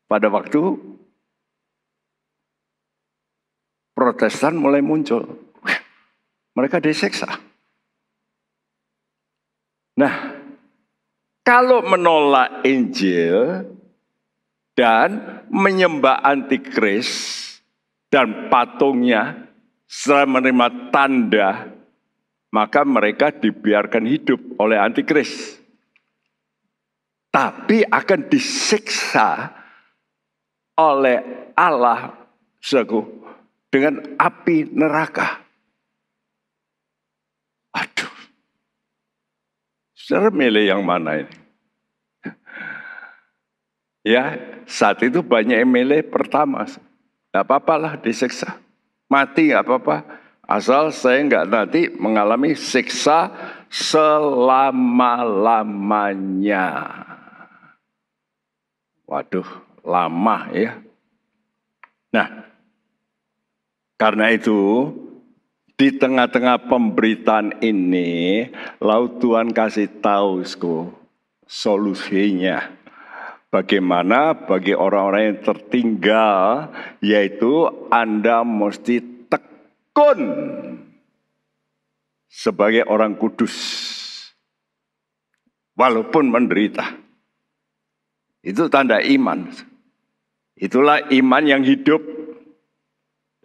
[SPEAKER 2] pada waktu Protestan mulai muncul, mereka disiksa. Nah, kalau menolak Injil dan menyembah antikris dan patungnya, setelah menerima tanda, maka mereka dibiarkan hidup oleh antikris. Tapi akan disiksa oleh Allah dengan api neraka. Aduh, saudara milih yang mana ini? Ya, saat itu banyak yang milih pertama. Tidak apa-apa lah disiksa. Mati nggak apa-apa, asal saya nggak nanti mengalami siksa selama-lamanya. Waduh, lama ya. Nah, karena itu di tengah-tengah pemberitaan ini, lalu Tuhan kasih tahu solusinya. Bagaimana bagi orang-orang yang tertinggal, yaitu Anda mesti tekun sebagai orang kudus, walaupun menderita. Itu tanda iman. Itulah iman yang hidup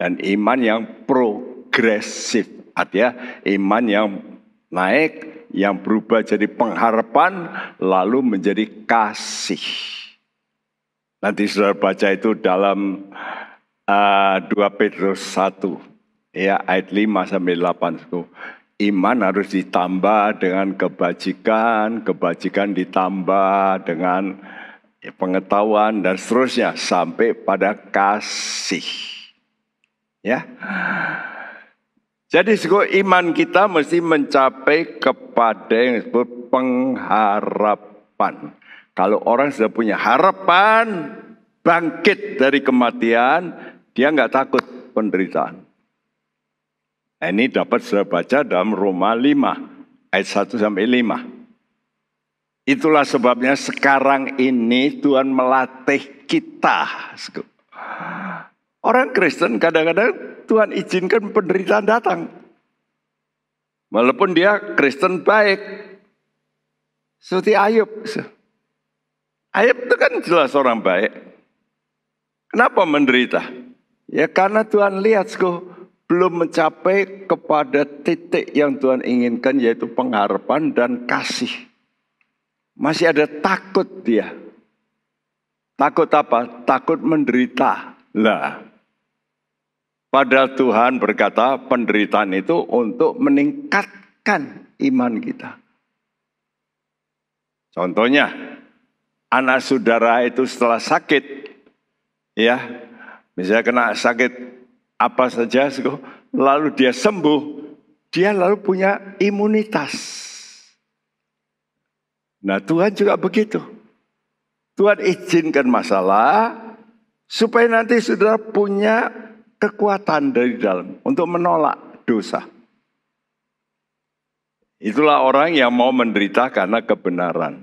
[SPEAKER 2] dan iman yang progresif. Artinya iman yang naik, yang berubah jadi pengharapan, lalu menjadi kasih. Nanti saudara baca itu dalam 2 Petrus 1, ya, ayat 5 sampai 8. Iman harus ditambah dengan kebajikan, kebajikan ditambah dengan pengetahuan dan seterusnya sampai pada kasih. Ya. Jadi iman kita mesti mencapai kepada yang disebut pengharapan. Kalau orang sudah punya harapan bangkit dari kematian, dia nggak takut penderitaan. Nah, ini dapat saya baca dalam Roma 5 ayat 1 sampai 5. Itulah sebabnya sekarang ini Tuhan melatih kita. Orang Kristen kadang-kadang Tuhan izinkan penderitaan datang. Walaupun dia Kristen baik. Seperti Ayub. Ayub itu kan jelas orang baik. Kenapa menderita? Ya karena Tuhan lihat belum mencapai kepada titik yang Tuhan inginkan, yaitu pengharapan dan kasih. Masih ada takut dia. Takut apa? Takut menderita. Lah. Padahal Tuhan berkata penderitaan itu untuk meningkatkan iman kita. Contohnya, anak saudara itu setelah sakit, ya, misalnya kena sakit apa saja, lalu dia sembuh, dia lalu punya imunitas. Nah, Tuhan juga begitu. Tuhan izinkan masalah supaya nanti saudara punya kekuatan dari dalam untuk menolak dosa. Itulah orang yang mau menderita karena kebenaran.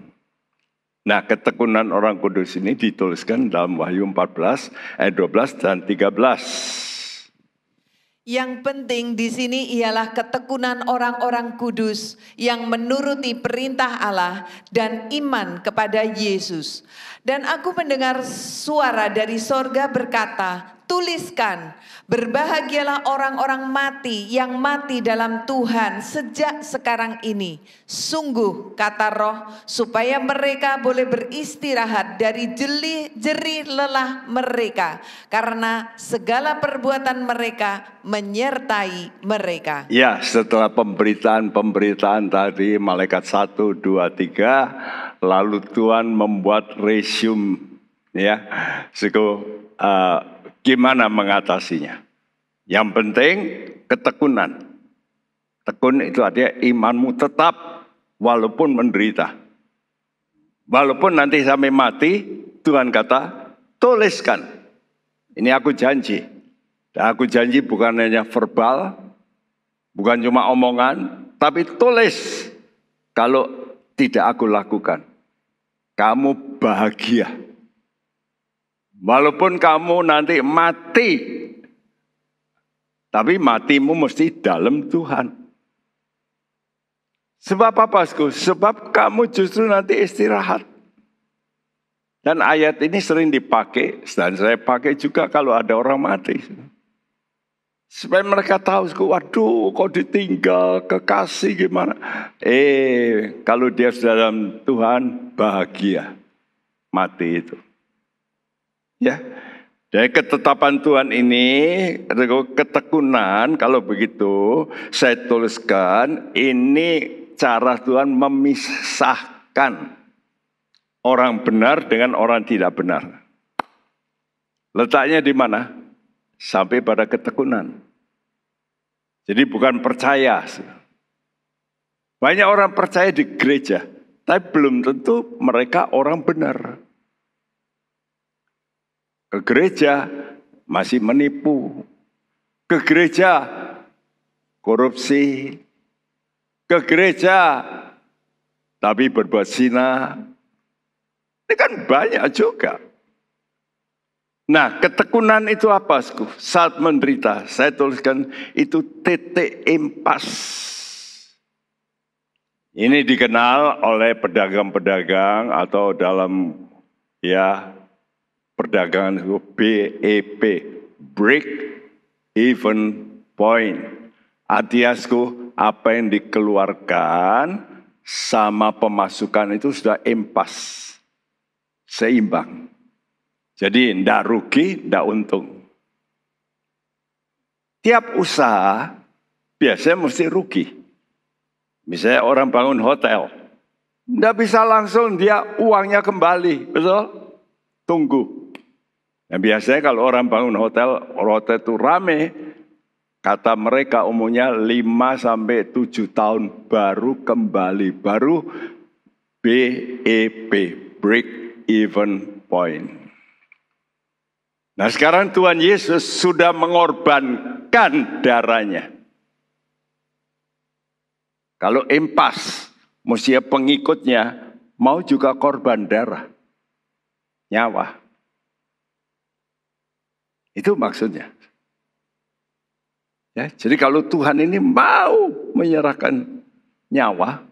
[SPEAKER 2] Nah, ketekunan orang kudus ini dituliskan dalam Wahyu 14 ayat 12 dan 13.
[SPEAKER 3] Yang penting di sini ialah ketekunan orang-orang kudus yang menuruti perintah Allah dan iman kepada Yesus. Dan aku mendengar suara dari sorga berkata, tuliskan, berbahagialah orang-orang mati yang mati dalam Tuhan sejak sekarang ini. Sungguh, kata Roh, supaya mereka boleh beristirahat dari jerih lelah mereka, karena segala perbuatan mereka menyertai mereka.
[SPEAKER 2] Ya, setelah pemberitaan tadi, malaikat 1, 2, 3, lalu Tuhan membuat resume, ya, gimana mengatasinya. Yang penting ketekunan. Tekun itu artinya imanmu tetap walaupun menderita. Walaupun nanti sampai mati, Tuhan kata, tuliskan. Ini aku janji. Dan aku janji bukan hanya verbal, bukan cuma omongan, tapi tulis. Kalau tidak aku lakukan, kamu bahagia. Walaupun kamu nanti mati, tapi matimu mesti dalam Tuhan. Sebab apa, Bosku? Sebab kamu justru nanti istirahat. Dan ayat ini sering dipakai, dan saya pakai juga kalau ada orang mati. Supaya mereka tahu, waduh kok ditinggal, kekasih gimana. Kalau dia sudah dalam Tuhan, bahagia mati itu. Ya, dari ketetapan Tuhan ini, ketekunan, kalau begitu saya tuliskan, ini cara Tuhan memisahkan orang benar dengan orang tidak benar. Letaknya di mana? Sampai pada ketekunan. Jadi bukan percaya. Banyak orang percaya di gereja, tapi belum tentu mereka orang benar. Ke gereja masih menipu. Ke gereja korupsi. Ke gereja tapi berbuat zina. Ini kan banyak juga. Nah, ketekunan itu apa? Saat menderita, saya tuliskan itu titik impas. Ini dikenal oleh pedagang-pedagang atau dalam perdagangan BEP, break even point. Artinya apa yang dikeluarkan sama pemasukan itu sudah impas, seimbang. Jadi tidak rugi, tidak untung. Tiap usaha biasanya mesti rugi. Misalnya orang bangun hotel, tidak bisa langsung dia uangnya kembali, betul? Tunggu. Nah, biasanya kalau orang bangun hotel itu rame, kata mereka umumnya 5-7 tahun baru kembali, baru BEP, break even point. Nah, sekarang Tuhan Yesus sudah mengorbankan darahnya. Kalau impas, mesti pengikutnya mau juga korban darah, nyawa. Itu maksudnya. Ya, jadi kalau Tuhan ini mau menyerahkan nyawa,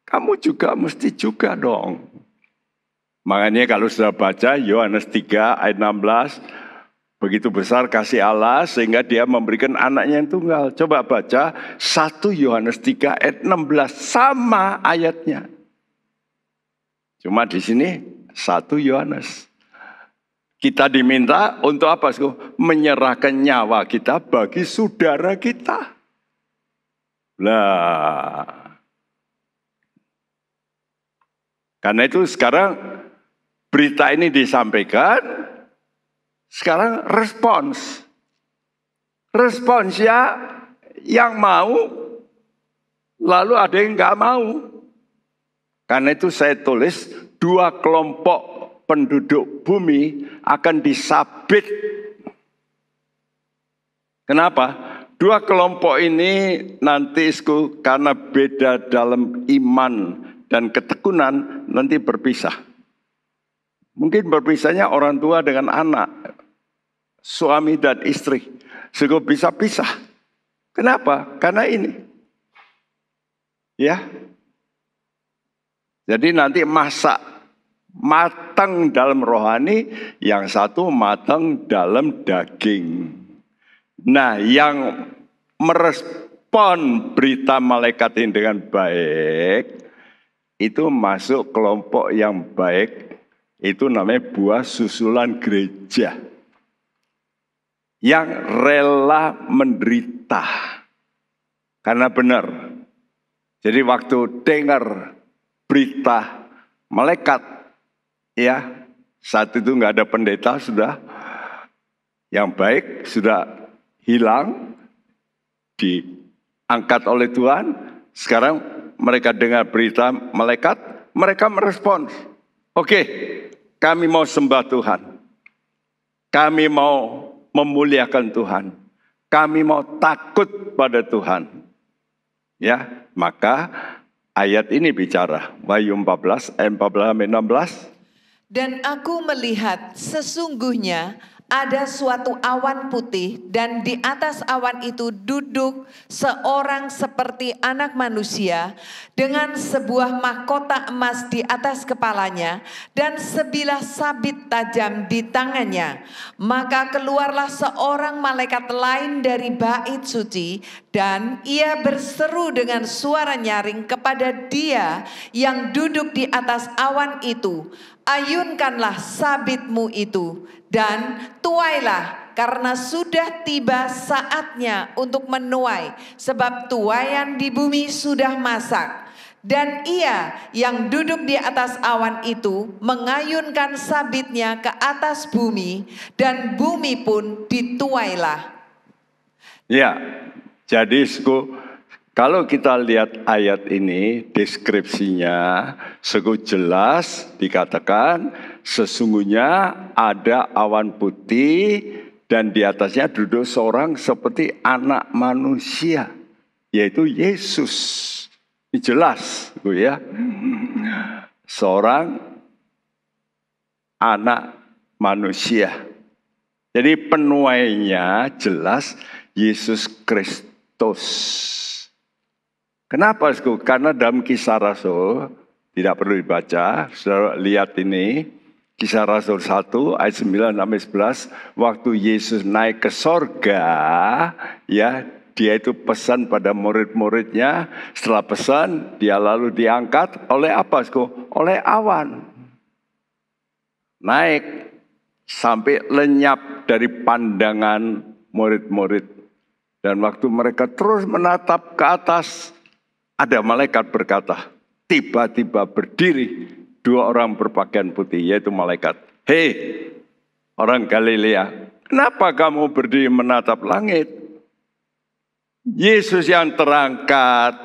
[SPEAKER 2] kamu juga mesti juga dong. Makanya kalau sudah baca Yohanes 3 ayat 16, begitu besar kasih Allah sehingga dia memberikan anaknya yang tunggal. Coba baca 1 Yohanes 3 ayat 16, sama ayatnya. Cuma di sini 1 Yohanes. Kita diminta untuk apa? Menyerahkan nyawa kita bagi saudara kita. Lah. Karena itu sekarang berita ini disampaikan, sekarang respons. Respons ya yang mau, lalu ada yang nggak mau. Karena itu saya tulis 2 kelompok penduduk bumi akan disabit. Kenapa? 2 kelompok ini nanti karena beda dalam iman dan ketekunan nanti berpisah. Mungkin berpisahnya orang tua dengan anak, suami dan istri. Bisa pisah. Kenapa? Karena ini. Ya. Jadi nanti matang dalam rohani, yang satu matang dalam daging. Nah, yang merespon berita malaikat ini dengan baik, itu masuk kelompok yang baik, itu namanya buah susulan gereja. Yang rela menderita. Karena benar. Jadi waktu dengar berita malaikat, ya, saat itu nggak ada pendeta, sudah yang baik sudah hilang, diangkat oleh Tuhan. Sekarang mereka dengar berita malaikat, mereka merespons. Oke, kami mau sembah Tuhan, kami mau memuliakan Tuhan, kami mau takut pada Tuhan. Ya, maka ayat ini bicara, Wahyu 14 ayat 14-16.
[SPEAKER 3] Dan aku melihat sesungguhnya ada suatu awan putih, dan di atas awan itu duduk seorang seperti anak manusia dengan sebuah mahkota emas di atas kepalanya dan sebilah sabit tajam di tangannya. Maka keluarlah seorang malaikat lain dari bait suci, dan ia berseru dengan suara nyaring kepada dia yang duduk di atas awan itu, ayunkanlah sabitmu itu dan tuailah, karena sudah tiba saatnya untuk menuai, sebab tuaian di bumi sudah masak. Dan ia yang duduk di atas awan itu mengayunkan sabitnya ke atas bumi, dan bumi pun dituailah.
[SPEAKER 2] Ya, jadi kalau kita lihat ayat ini, deskripsinya jelas dikatakan sesungguhnya ada awan putih dan di atasnya duduk seorang seperti anak manusia, yaitu Yesus. Ini jelas, ya. Seorang anak manusia. Jadi penuainya jelas Yesus Kristus. Kenapa? Karena dalam Kisah Rasul, tidak perlu dibaca, saudara lihat ini, Kisah Rasul 1 ayat 9-11, waktu Yesus naik ke sorga, ya, dia itu pesan pada murid-muridnya, setelah pesan, dia lalu diangkat oleh apa? Oleh awan. Naik sampai lenyap dari pandangan murid-murid. Dan waktu mereka terus menatap ke atas, ada malaikat berkata, tiba-tiba berdiri 2 orang berpakaian putih, yaitu malaikat. Hei, orang Galilea, kenapa kamu berdiri menatap langit? Yesus yang terangkat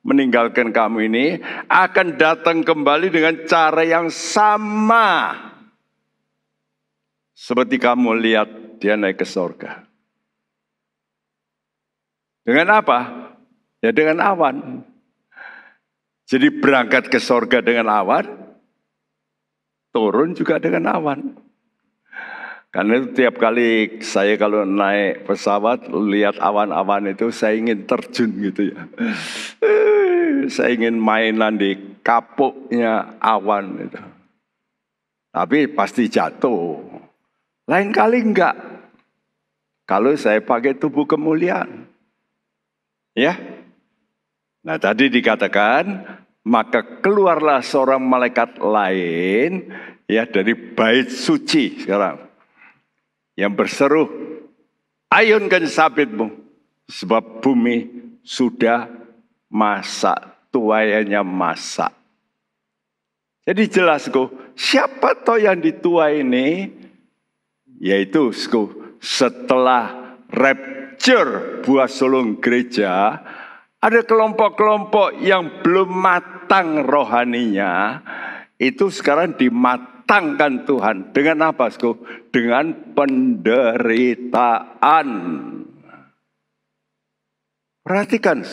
[SPEAKER 2] meninggalkan kamu ini akan datang kembali dengan cara yang sama. Seperti kamu lihat dia naik ke surga. Dengan apa? Ya dengan awan. Jadi berangkat ke surga dengan awan, turun juga dengan awan. Karena itu tiap kali saya kalau naik pesawat, lihat awan-awan itu, saya ingin terjun gitu ya. Saya ingin mainan di kapuknya awan itu. Tapi pasti jatuh. Lain kali enggak. Kalau saya pakai tubuh kemuliaan. Ya. Nah tadi dikatakan, maka keluarlah seorang malaikat lain, ya, dari bait suci sekarang. yang berseru, ayunkan sabitmu, sebab bumi sudah masak, tuaiannya masak. Jadi jelas siapa toh yang dituai ini? Yaitu setelah rapture buah sulung gereja, ada kelompok-kelompok yang belum matang rohaninya, itu sekarang dimatangkan Tuhan. Dengan apa? Dengan penderitaan. Perhatikan,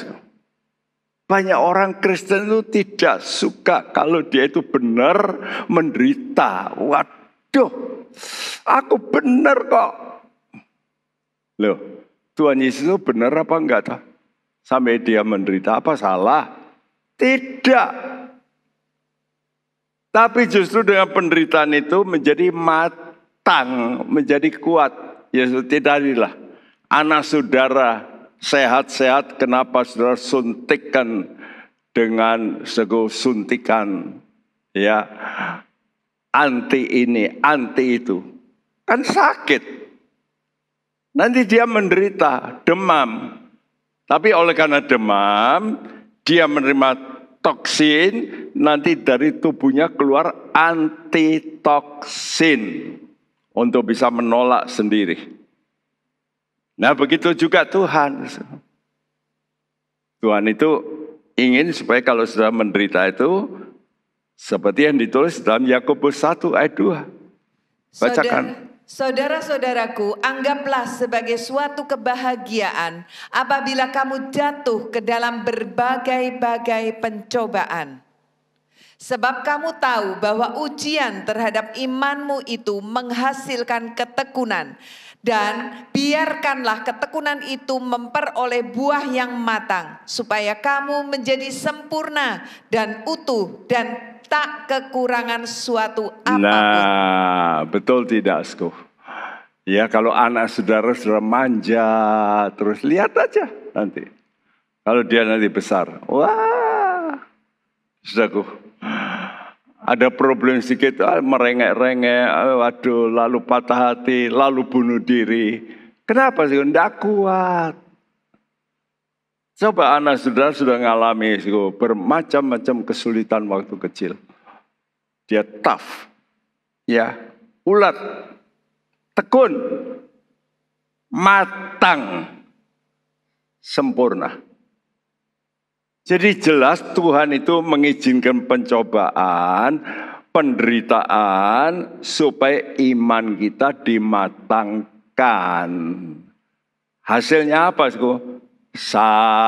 [SPEAKER 2] banyak orang Kristen itu tidak suka kalau dia itu benar menderita. Waduh, aku benar kok. Loh, Tuhan Yesus itu benar apa enggak toh? Sampai dia menderita, apa salah? Tidak. Tapi justru dengan penderitaan itu menjadi matang, menjadi kuat. Yesus tidaklah anak saudara sehat-sehat, kenapa saudara suntikan dengan suntikan ya anti ini, anti itu, kan sakit. Nanti dia menderita demam, tapi oleh karena demam dia menerima toksin, nanti dari tubuhnya keluar antitoksin untuk bisa menolak sendiri. Nah begitu juga Tuhan. Tuhan itu ingin supaya kalau sudah menderita itu seperti yang ditulis dalam Yakobus 1 ayat 2. Bacakan.
[SPEAKER 3] Saudara-saudaraku, anggaplah sebagai suatu kebahagiaan apabila kamu jatuh ke dalam berbagai-bagai pencobaan. Sebab kamu tahu bahwa ujian terhadap imanmu itu menghasilkan ketekunan. Dan biarkanlah ketekunan itu memperoleh buah yang matang, supaya kamu menjadi sempurna dan utuh dan tak kekurangan suatu apapun.
[SPEAKER 2] Nah, betul tidak, ya, kalau anak saudara sudah manja, terus lihat aja nanti. Kalau dia nanti besar, wah, saudaraku, ada problem sedikit, merengek-rengek, waduh, lalu patah hati, lalu bunuh diri. Kenapa sih? Tidak kuat. Coba anak saudara sudah ngalami bermacam-macam kesulitan waktu kecil. Dia tough, ya, ulet, tekun, matang, sempurna. Jadi jelas Tuhan itu mengizinkan pencobaan, penderitaan, supaya iman kita dimatangkan. Hasilnya apa? Sabar.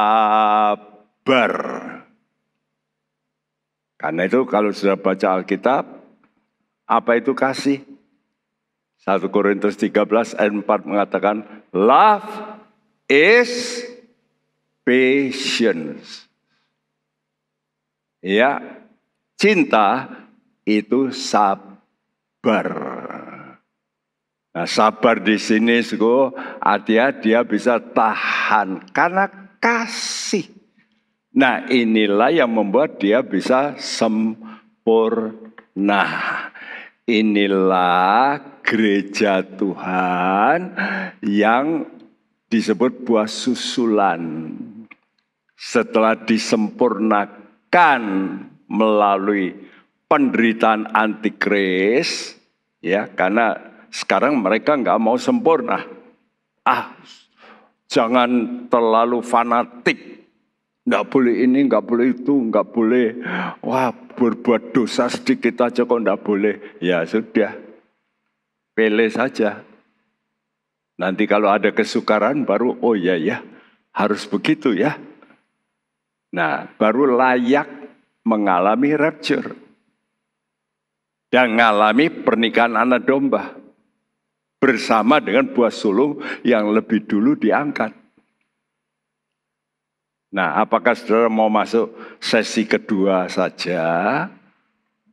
[SPEAKER 2] Karena itu kalau sudah baca Alkitab, apa itu kasih? 1 Korintus 13 ayat 4 mengatakan, love is patience. Ya, cinta itu sabar. Nah, sabar di sini artinya dia bisa tahan karena kasih. Nah, inilah yang membuat dia bisa sempurna. Inilah gereja Tuhan yang disebut buah susulan. Setelah disempurnakan melalui penderitaan antikris, ya, karena sekarang mereka nggak mau sempurna. Jangan terlalu fanatik, nggak boleh ini, nggak boleh itu, nggak boleh, wah, berbuat dosa sedikit aja kok nggak boleh. Ya sudah, pilih saja. Nanti kalau ada kesukaran baru, oh ya harus begitu ya. Nah, baru layak mengalami rapture. Dan mengalami pernikahan anak domba. Bersama dengan buah sulung yang lebih dulu diangkat. Nah, apakah saudara mau masuk sesi kedua saja?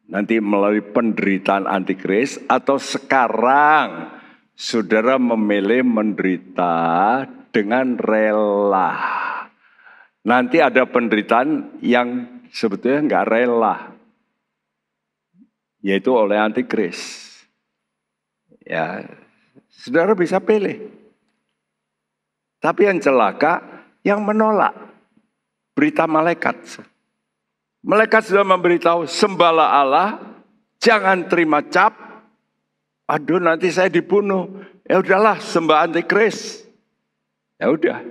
[SPEAKER 2] Nanti melalui penderitaan antikris. Atau sekarang saudara memilih menderita dengan rela. Nanti ada penderitaan yang sebetulnya nggak rela, yaitu oleh antikris. Ya, Saudara bisa pilih. Tapi yang celaka, yang menolak berita malaikat. Malaikat sudah memberitahu, sembahlah Allah, jangan terima cap. Aduh, nanti saya dibunuh. Ya udahlah, sembah antikris. Ya udah.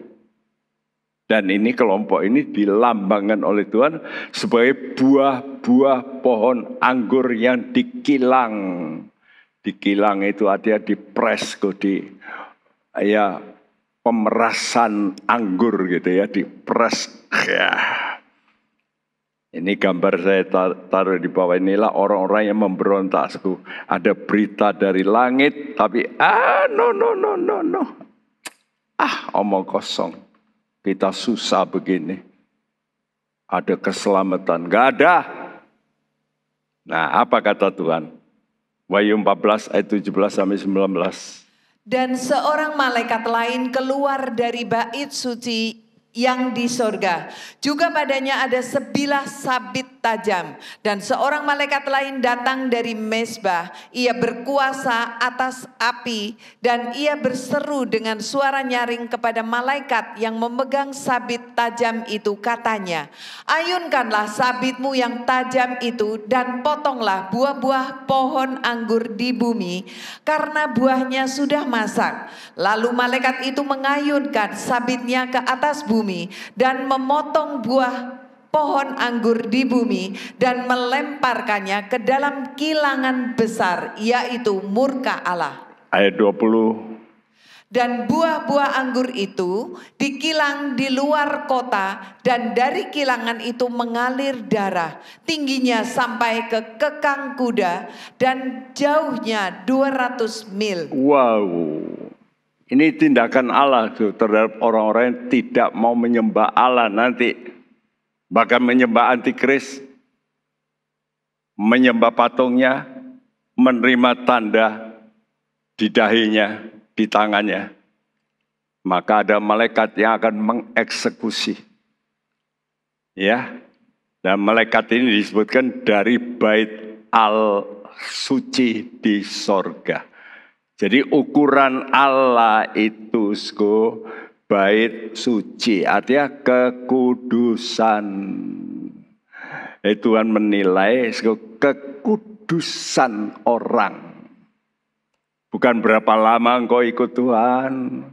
[SPEAKER 2] Dan ini kelompok ini dilambangkan oleh Tuhan sebagai buah-buah pohon anggur yang dikilang. Dikilang itu artinya dipres, ya pemerasan anggur gitu ya, dipres. Ya. Ini gambar saya taruh di bawah, inilah orang-orang yang memberontak. Ada berita dari langit, tapi no. Omong kosong. Kita susah begini. Ada keselamatan, gak ada. Nah, apa kata Tuhan? Wahyu 14 ayat 17 sampai 19.
[SPEAKER 3] Dan seorang malaikat lain keluar dari bait suci yang di sorga. Juga padanya ada sebilah sabit tajam. Dan seorang malaikat lain datang dari mezbah. Ia berkuasa atas api. Dan ia berseru dengan suara nyaring kepada malaikat yang memegang sabit tajam itu. Katanya, ayunkanlah sabitmu yang tajam itu dan potonglah buah-buah pohon anggur di bumi. Karena buahnya sudah masak. Lalu malaikat itu mengayunkan sabitnya ke atas bumi dan memotong buah pohon anggur di bumi dan melemparkannya ke dalam kilangan besar, yaitu murka Allah.
[SPEAKER 2] Ayat 20.
[SPEAKER 3] Dan buah-buah anggur itu dikilang di luar kota, dan dari kilangan itu mengalir darah, tingginya sampai ke kekang kuda dan jauhnya 200 mil.
[SPEAKER 2] Wow. Ini tindakan Allah terhadap orang-orang yang tidak mau menyembah Allah nanti. Bahkan menyembah antikris, menyembah patungnya, menerima tanda di dahinya, di tangannya. Maka ada malaikat yang akan mengeksekusi. Ya. Dan malaikat ini disebutkan dari bait al-suci di sorga. Jadi ukuran Allah itu bait suci, artinya kekudusan. Tuhan menilai kekudusan orang. Bukan berapa lama engkau ikut Tuhan,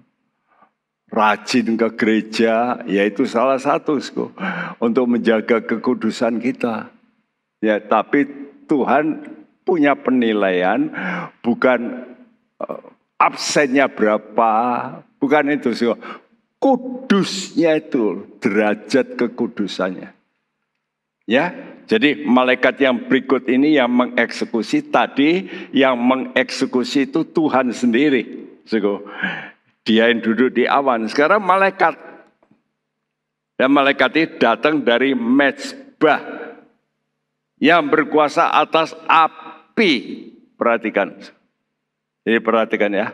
[SPEAKER 2] rajin ke gereja, yaitu salah satu untuk menjaga kekudusan kita. Ya, tapi Tuhan punya penilaian, bukan absennya berapa, bukan itu sih. Kudusnya itu, derajat kekudusannya. Ya, jadi malaikat yang berikut ini yang mengeksekusi, tadi yang mengeksekusi itu Tuhan sendiri. Dia yang duduk di awan. Sekarang malaikat. Dan malaikat ini datang dari mezbah yang berkuasa atas api. Perhatikan. Jadi perhatikan ya.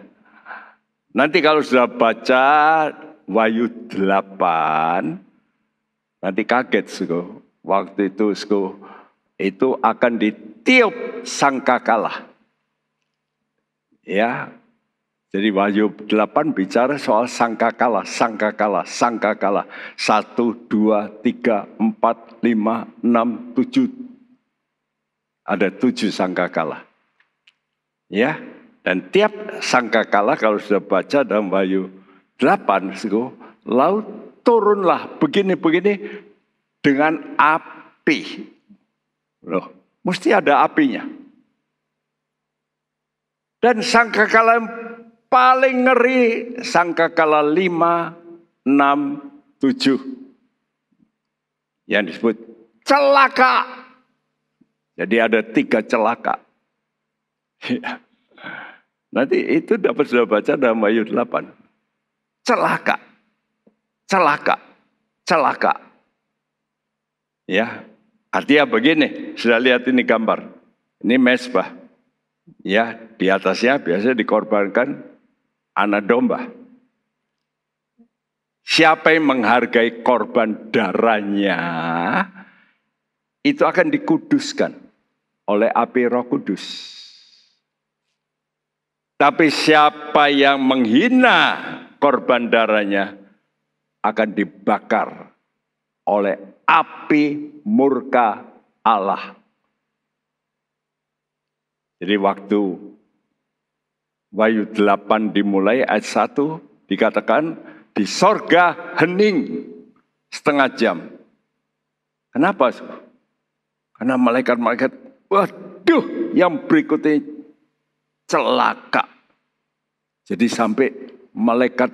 [SPEAKER 2] Nanti kalau sudah baca Wahyu 8, nanti kaget waktu itu itu akan ditiup sangkakala. Ya. Jadi Wahyu 8 bicara soal sangkakala. 1, 2, 3, 4, 5, 6, 7. Ada 7 sangkakala. Ya. Dan tiap sangkakala kalau sudah baca dalam Wahyu 8, lalu turunlah begini-begini dengan api. Loh, mesti ada apinya. Dan sangkakala yang paling ngeri, sangkakala 5, 6, 7. Yang disebut celaka. Jadi ada 3 celaka. Nanti itu dapat sudah baca dalam Wahyu 8. Celaka. Ya, artinya begini, sudah lihat ini gambar. Ini mezbah. Ya, di atasnya biasanya dikorbankan anak domba. Siapa yang menghargai korban darahnya, itu akan dikuduskan oleh api Roh Kudus. Tapi siapa yang menghina korban darahnya akan dibakar oleh api murka Allah. Jadi waktu Wahyu 8 dimulai ayat 1 dikatakan di sorga hening setengah jam. Kenapa? Karena malaikat-malaikat, waduh, yang berikutnya celaka. Jadi sampai malaikat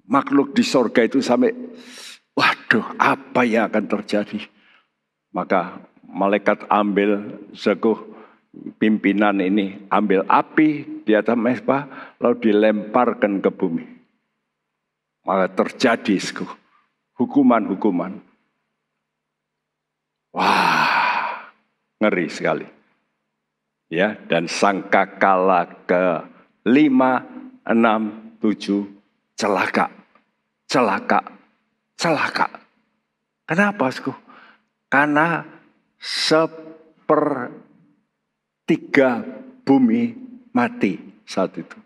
[SPEAKER 2] makhluk di sorga itu sampai, waduh, apa yang akan terjadi? Maka malaikat ambil pimpinan ini, ambil api di atas mezbah, lalu dilemparkan ke bumi. Maka terjadi hukuman-hukuman. Wah, ngeri sekali. Ya, dan sangkakala ke-5, 6, 7 celaka. Kenapa? Karena 1/3 bumi mati saat itu.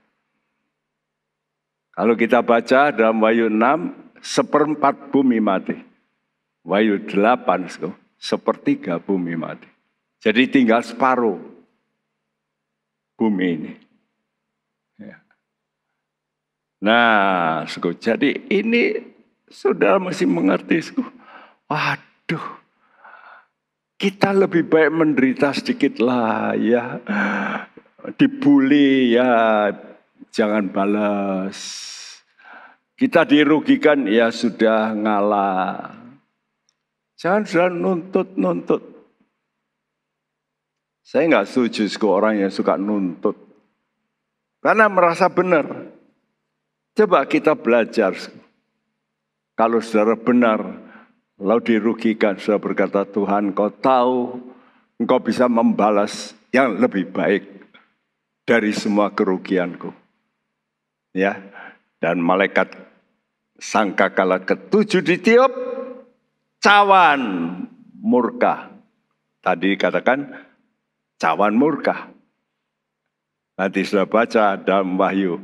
[SPEAKER 2] Kalau kita baca dalam Wahyu 6, 1/4 bumi mati. Wahyu 8, 1/3 bumi mati. Jadi tinggal separuh bumi ini. Ya. Nah, jadi ini saudara mesti mengerti. Waduh, kita lebih baik menderita sedikit lah ya. Dibully ya, jangan balas. Kita dirugikan ya sudah ngalah. Jangan sudah nuntut. Saya nggak setuju orang yang suka nuntut. Karena merasa benar. Coba kita belajar. Kalau saudara benar, lalu dirugikan, saudara berkata, Tuhan, Kau tahu, Engkau bisa membalas yang lebih baik dari semua kerugianku. Ya, dan malaikat sangkakala ke-7 ditiup, cawan murka. Tadi katakan cawan murka. Nanti sudah baca dalam Wahyu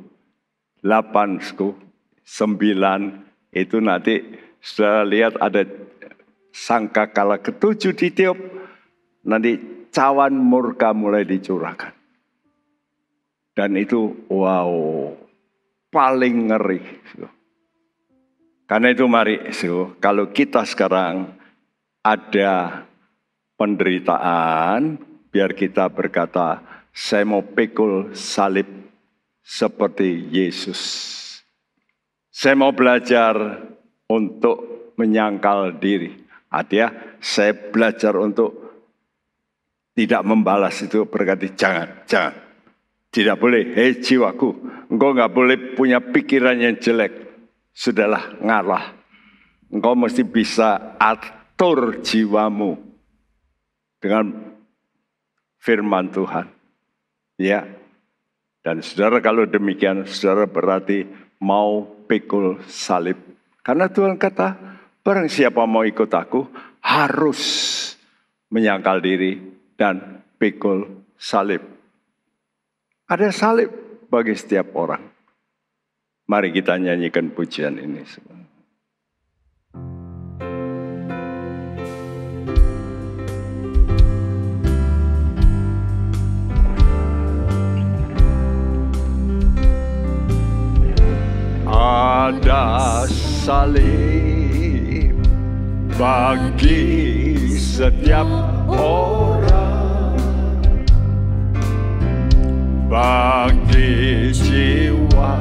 [SPEAKER 2] 8, 9 itu nanti sudah lihat ada sangkakala ke-7 ditiup. Nanti cawan murka mulai dicurahkan. Dan itu wow, paling ngeri. Karena itu mari, kalau kita sekarang ada penderitaan, biar kita berkata, saya mau pikul salib seperti Yesus. Saya mau belajar untuk menyangkal diri. Artinya saya belajar untuk tidak membalas itu berarti jangan. Tidak boleh, hei jiwaku, engkau gak boleh punya pikiran yang jelek. Sudahlah, ngalah. Engkau mesti bisa atur jiwamu dengan firman Tuhan. Ya. Dan saudara kalau demikian, saudara berarti mau pikul salib. Karena Tuhan kata, barang siapa mau ikut aku, harus menyangkal diri dan pikul salib. Ada salib bagi setiap orang. Mari kita nyanyikan pujian ini. Ada salib bagi setiap orang, bagi jiwa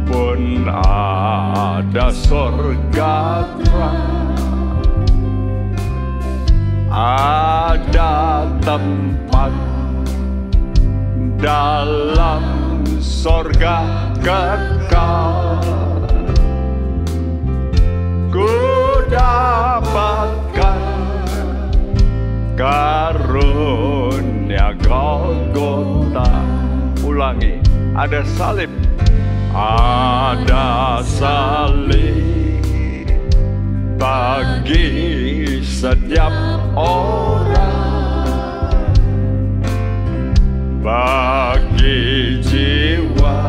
[SPEAKER 2] pun ada surga terang, ada tempat dalam surga kekal. Ku dapatkan karunia Golgota. Ulangi, ada salib. Ada salib bagi setiap orang, bagi jiwa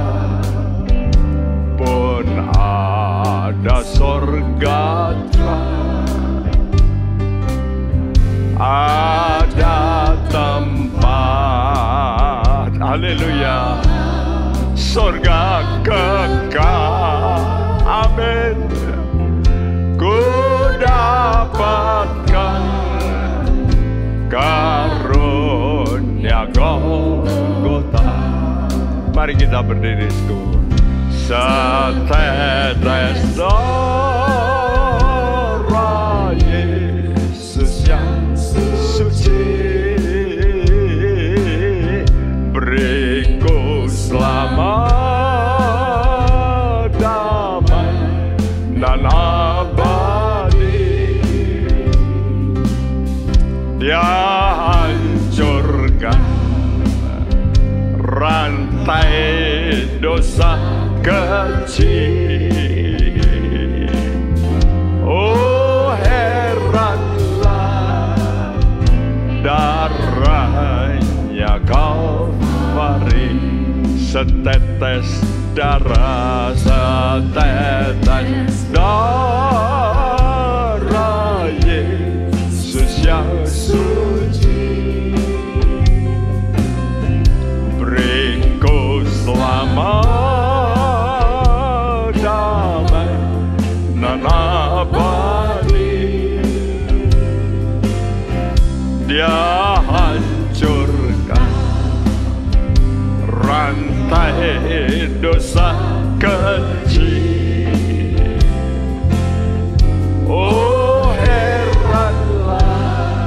[SPEAKER 2] pun ada sorga terang, ada tempat, haleluya, sorga kekal, amin. Ku dapatkan karunia Golgota. Mari kita berdiri sekali. Setetes darah Yesus yang suci, beriku selamat, damai dan abadi. Dia hancurkan rantai dosa kecil. Oh, heranlah darahnya Kalvari, setetes darah, setetes darah Yesus yang suci, beriku selamat, damai dan abadi. Dia hancurkan rantai dosa kecil. Oh, heranlah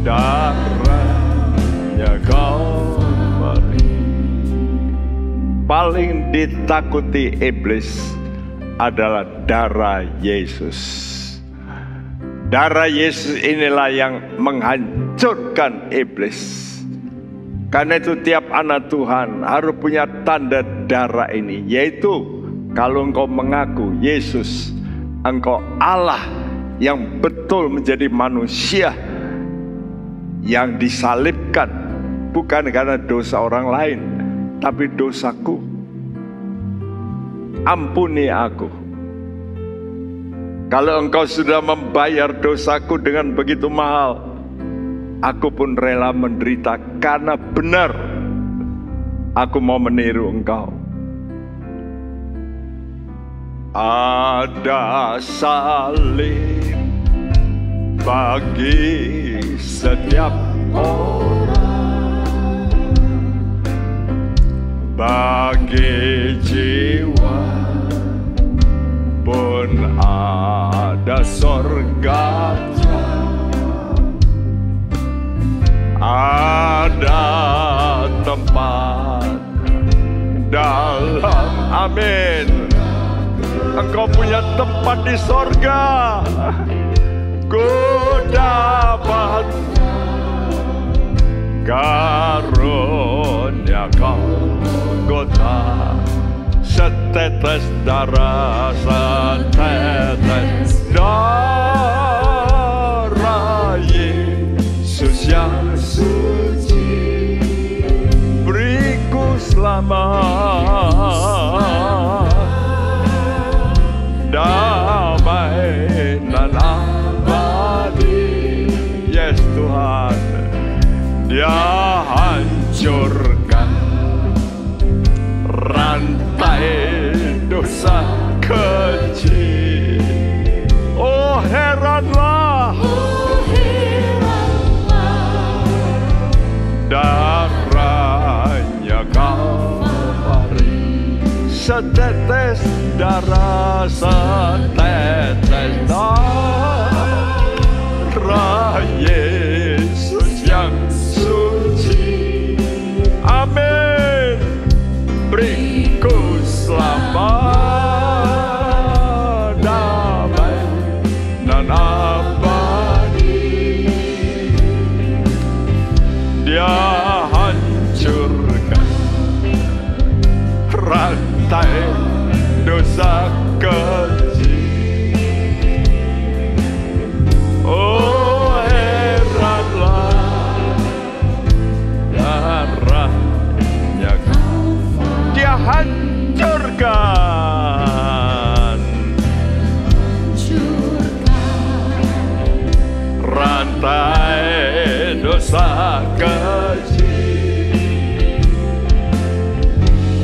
[SPEAKER 2] darahnya Kalvari. Paling ditakuti iblis adalah darah Yesus. Darah Yesus inilah yang menghancurkan iblis. Karena itu tiap anak Tuhan harus punya tanda darah ini, yaitu kalau engkau mengaku Yesus, engkau Allah yang betul menjadi manusia yang disalibkan, bukan karena dosa orang lain, tapi dosaku. Ampuni aku. Kalau engkau sudah membayar dosaku dengan begitu mahal, aku pun rela menderita karena benar aku mau meniru engkau. Ada salib bagi setiap orang, bagi jiwa pun ada sorga, ada tempat dalam, amin. Engkau punya tempat di sorga. Ku dapat karunia Golgota, setetes darah, setetes darah Yesus yang suci, beriku selamat, damai dan abadi. Yes Tuhan, Dia hancurkan rantai dosa kecil. Oh, heranlah, darahnya Kalvari, setetes darah, setetes darah Yesus yang suci, amin. Beriku selamat, damai dan abadi. Dia hancurkan rantai dosa kecil. Oh, heranlah darahnya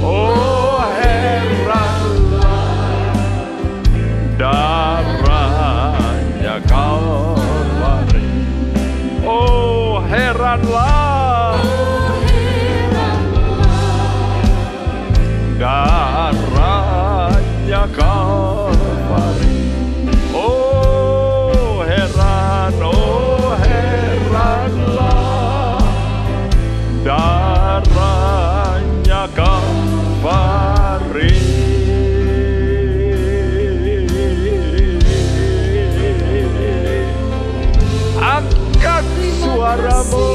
[SPEAKER 2] Oh heranlah darahnya Kalvari. Oh heranlah darahnya Kalvari. Oh heranlah darahnya Kalvari. Angkat suaramu,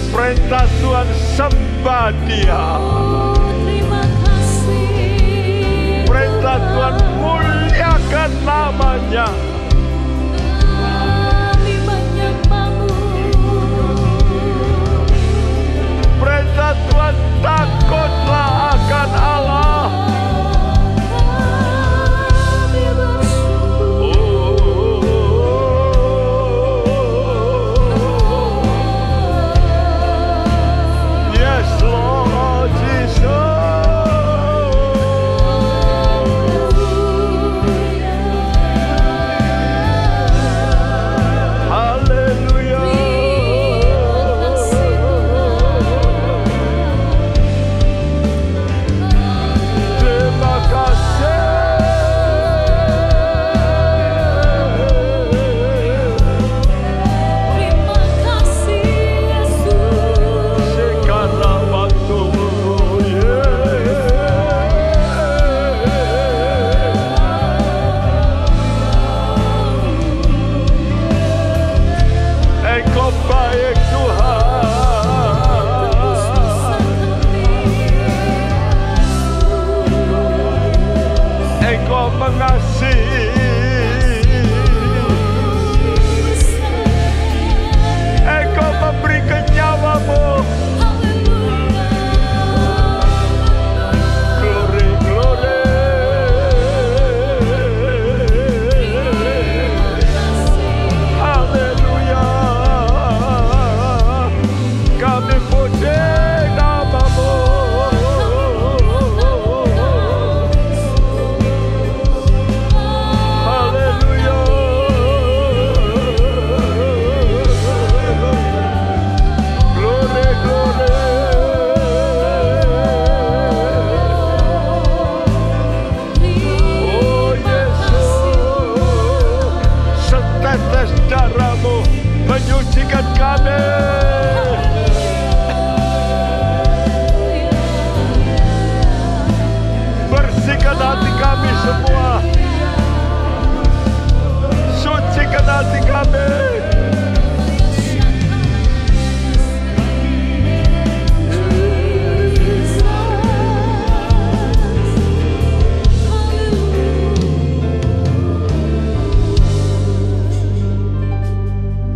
[SPEAKER 2] perintah Tuhan sembah Dia. Perintah Tuhan muliakan namanya. Perintah Tuhan takutlah akan Allah. Yes Lord Jesus.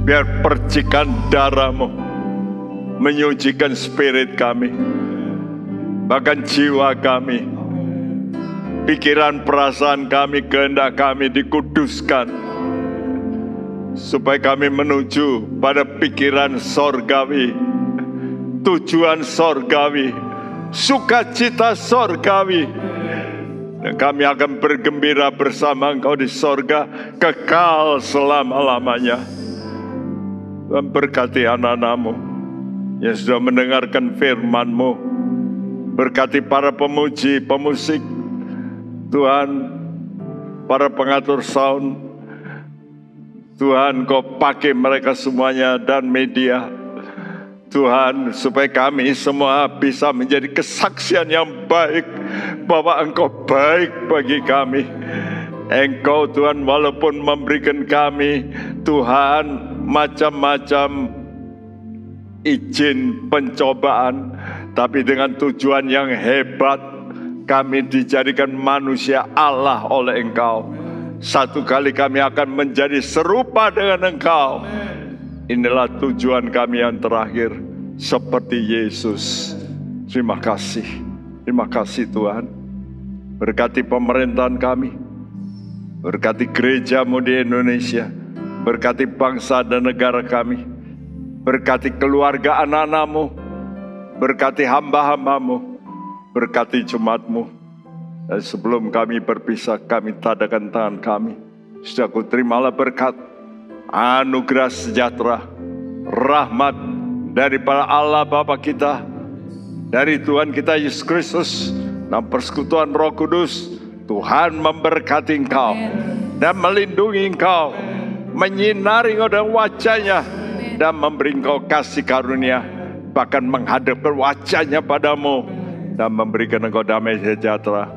[SPEAKER 2] Biar percikan darah-Mu menyucikan spirit kami, bahkan jiwa kami, pikiran perasaan kami, kehendak kami dikuduskan, supaya kami menuju pada pikiran sorgawi, tujuan sorgawi, sukacita sorgawi. Dan kami akan bergembira bersama Engkau di sorga kekal selama-lamanya. Tuhan berkati anak-anak-Mu yang sudah mendengarkan firman-Mu. Berkati para pemuji, pemusik, Tuhan, para pengatur sound. Tuhan, Kau pakai mereka semuanya dan media. Tuhan, supaya kami semua bisa menjadi kesaksian yang baik bahwa Engkau baik bagi kami. Engkau Tuhan walaupun memberikan kami Tuhan macam-macam izin pencobaan, tapi dengan tujuan yang hebat, kami dijadikan manusia Allah oleh Engkau. Satu kali kami akan menjadi serupa dengan Engkau. Inilah tujuan kami yang terakhir, seperti Yesus. Terima kasih Tuhan. Berkati pemerintahan kami, berkati gereja-Mu di Indonesia, Berkati bangsa dan negara kami. Berkati keluarga anak-anak-Mu. Berkati hamba-hamba-Mu. Berkati jemaat-Mu. Dan sebelum kami berpisah, kami tadakan tangan kami. Saudaraku, terimalah berkat, anugerah sejahtera, rahmat daripada Allah Bapa kita, dari Tuhan kita Yesus Kristus, dan persekutuan Roh Kudus. Tuhan memberkati engkau dan melindungi engkau, menyinari engkau dengan wajah-Nya, dan memberi engkau kasih karunia, bahkan menghadapkan wajah-Nya padamu, dan memberikan engkau damai sejahtera.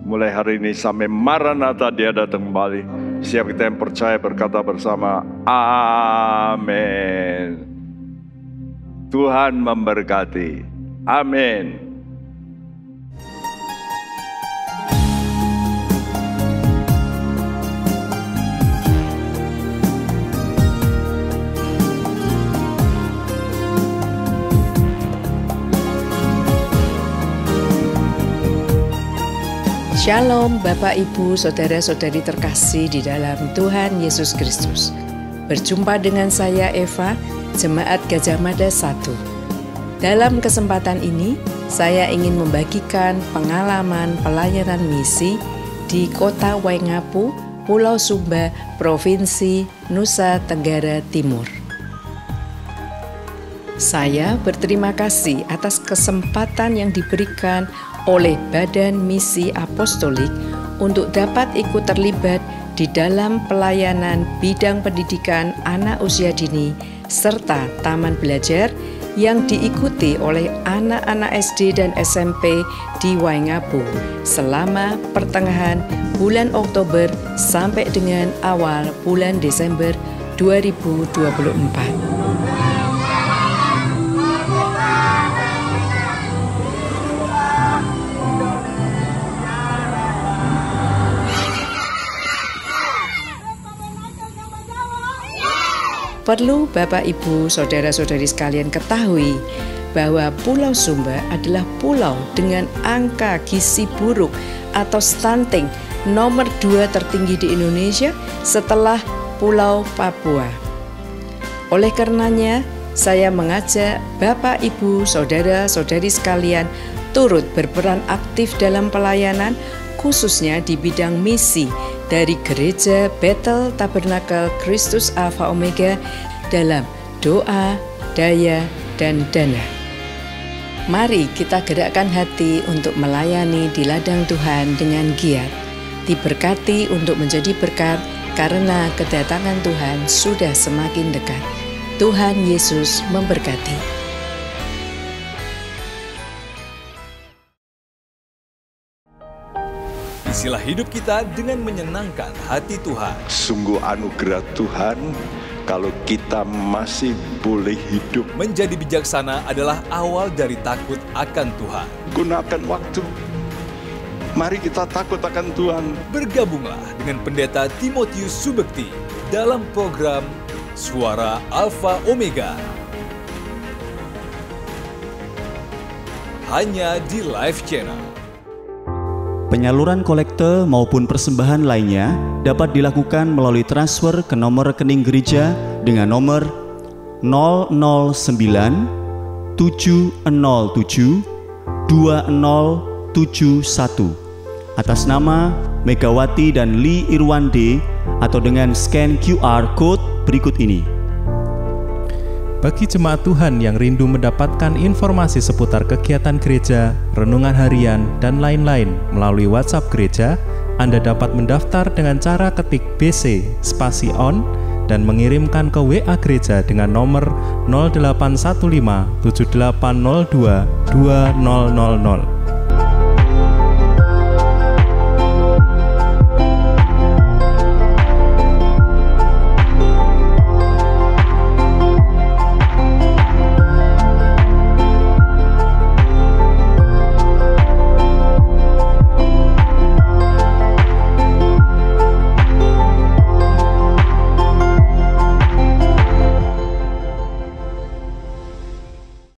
[SPEAKER 2] Mulai hari ini sampai Maranatha Dia datang kembali. Siap kita yang percaya berkata bersama, amin. Tuhan memberkati. Amin.
[SPEAKER 3] Shalom Bapak Ibu Saudara-saudari terkasih di dalam Tuhan Yesus Kristus. Berjumpa dengan saya Eva, Jemaat Gajah Mada 1. Dalam kesempatan ini, saya ingin membagikan pengalaman pelayanan misi di Kota Waingapu, Pulau Sumba, Provinsi Nusa Tenggara Timur. Saya berterima kasih atas kesempatan yang diberikan oleh Badan Misi Apostolik untuk dapat ikut terlibat di dalam pelayanan bidang pendidikan anak usia dini serta taman belajar yang diikuti oleh anak-anak SD dan SMP di Waingapu selama pertengahan bulan Oktober sampai dengan awal bulan Desember 2024. Perlu Bapak Ibu Saudara-saudari sekalian ketahui bahwa Pulau Sumba adalah pulau dengan angka gizi buruk atau stunting nomor 2 tertinggi di Indonesia setelah Pulau Papua. Oleh karenanya, saya mengajak Bapak Ibu Saudara-saudari sekalian turut berperan aktif dalam pelayanan, khususnya di bidang misi dari Gereja Bethel Tabernakel Kristus Alpha Omega dalam doa, daya, dan dana. Mari kita gerakkan hati untuk melayani di ladang Tuhan dengan giat. Diberkati untuk menjadi berkat karena kedatangan Tuhan sudah semakin dekat. Tuhan Yesus memberkati.
[SPEAKER 4] Isilah hidup kita dengan menyenangkan hati Tuhan.
[SPEAKER 2] Sungguh anugerah Tuhan kalau kita masih boleh hidup.
[SPEAKER 4] Menjadi bijaksana adalah awal dari takut akan Tuhan.
[SPEAKER 2] Gunakan waktu. Mari kita takut akan Tuhan.
[SPEAKER 4] Bergabunglah dengan Pendeta Timotius Subekti dalam program Suara Alpha Omega. Hanya di Live Channel.
[SPEAKER 5] Penyaluran kolekte maupun persembahan lainnya dapat dilakukan melalui transfer ke nomor rekening gereja dengan nomor 009 707 2071 atas nama Megawati dan Lee Irwande atau dengan scan QR Code berikut ini.
[SPEAKER 6] Bagi jemaat Tuhan yang rindu mendapatkan informasi seputar kegiatan gereja, renungan harian, dan lain-lain melalui WhatsApp gereja, Anda dapat mendaftar dengan cara ketik BC spasi on dan mengirimkan ke WA gereja dengan nomor 0815 7802 2000.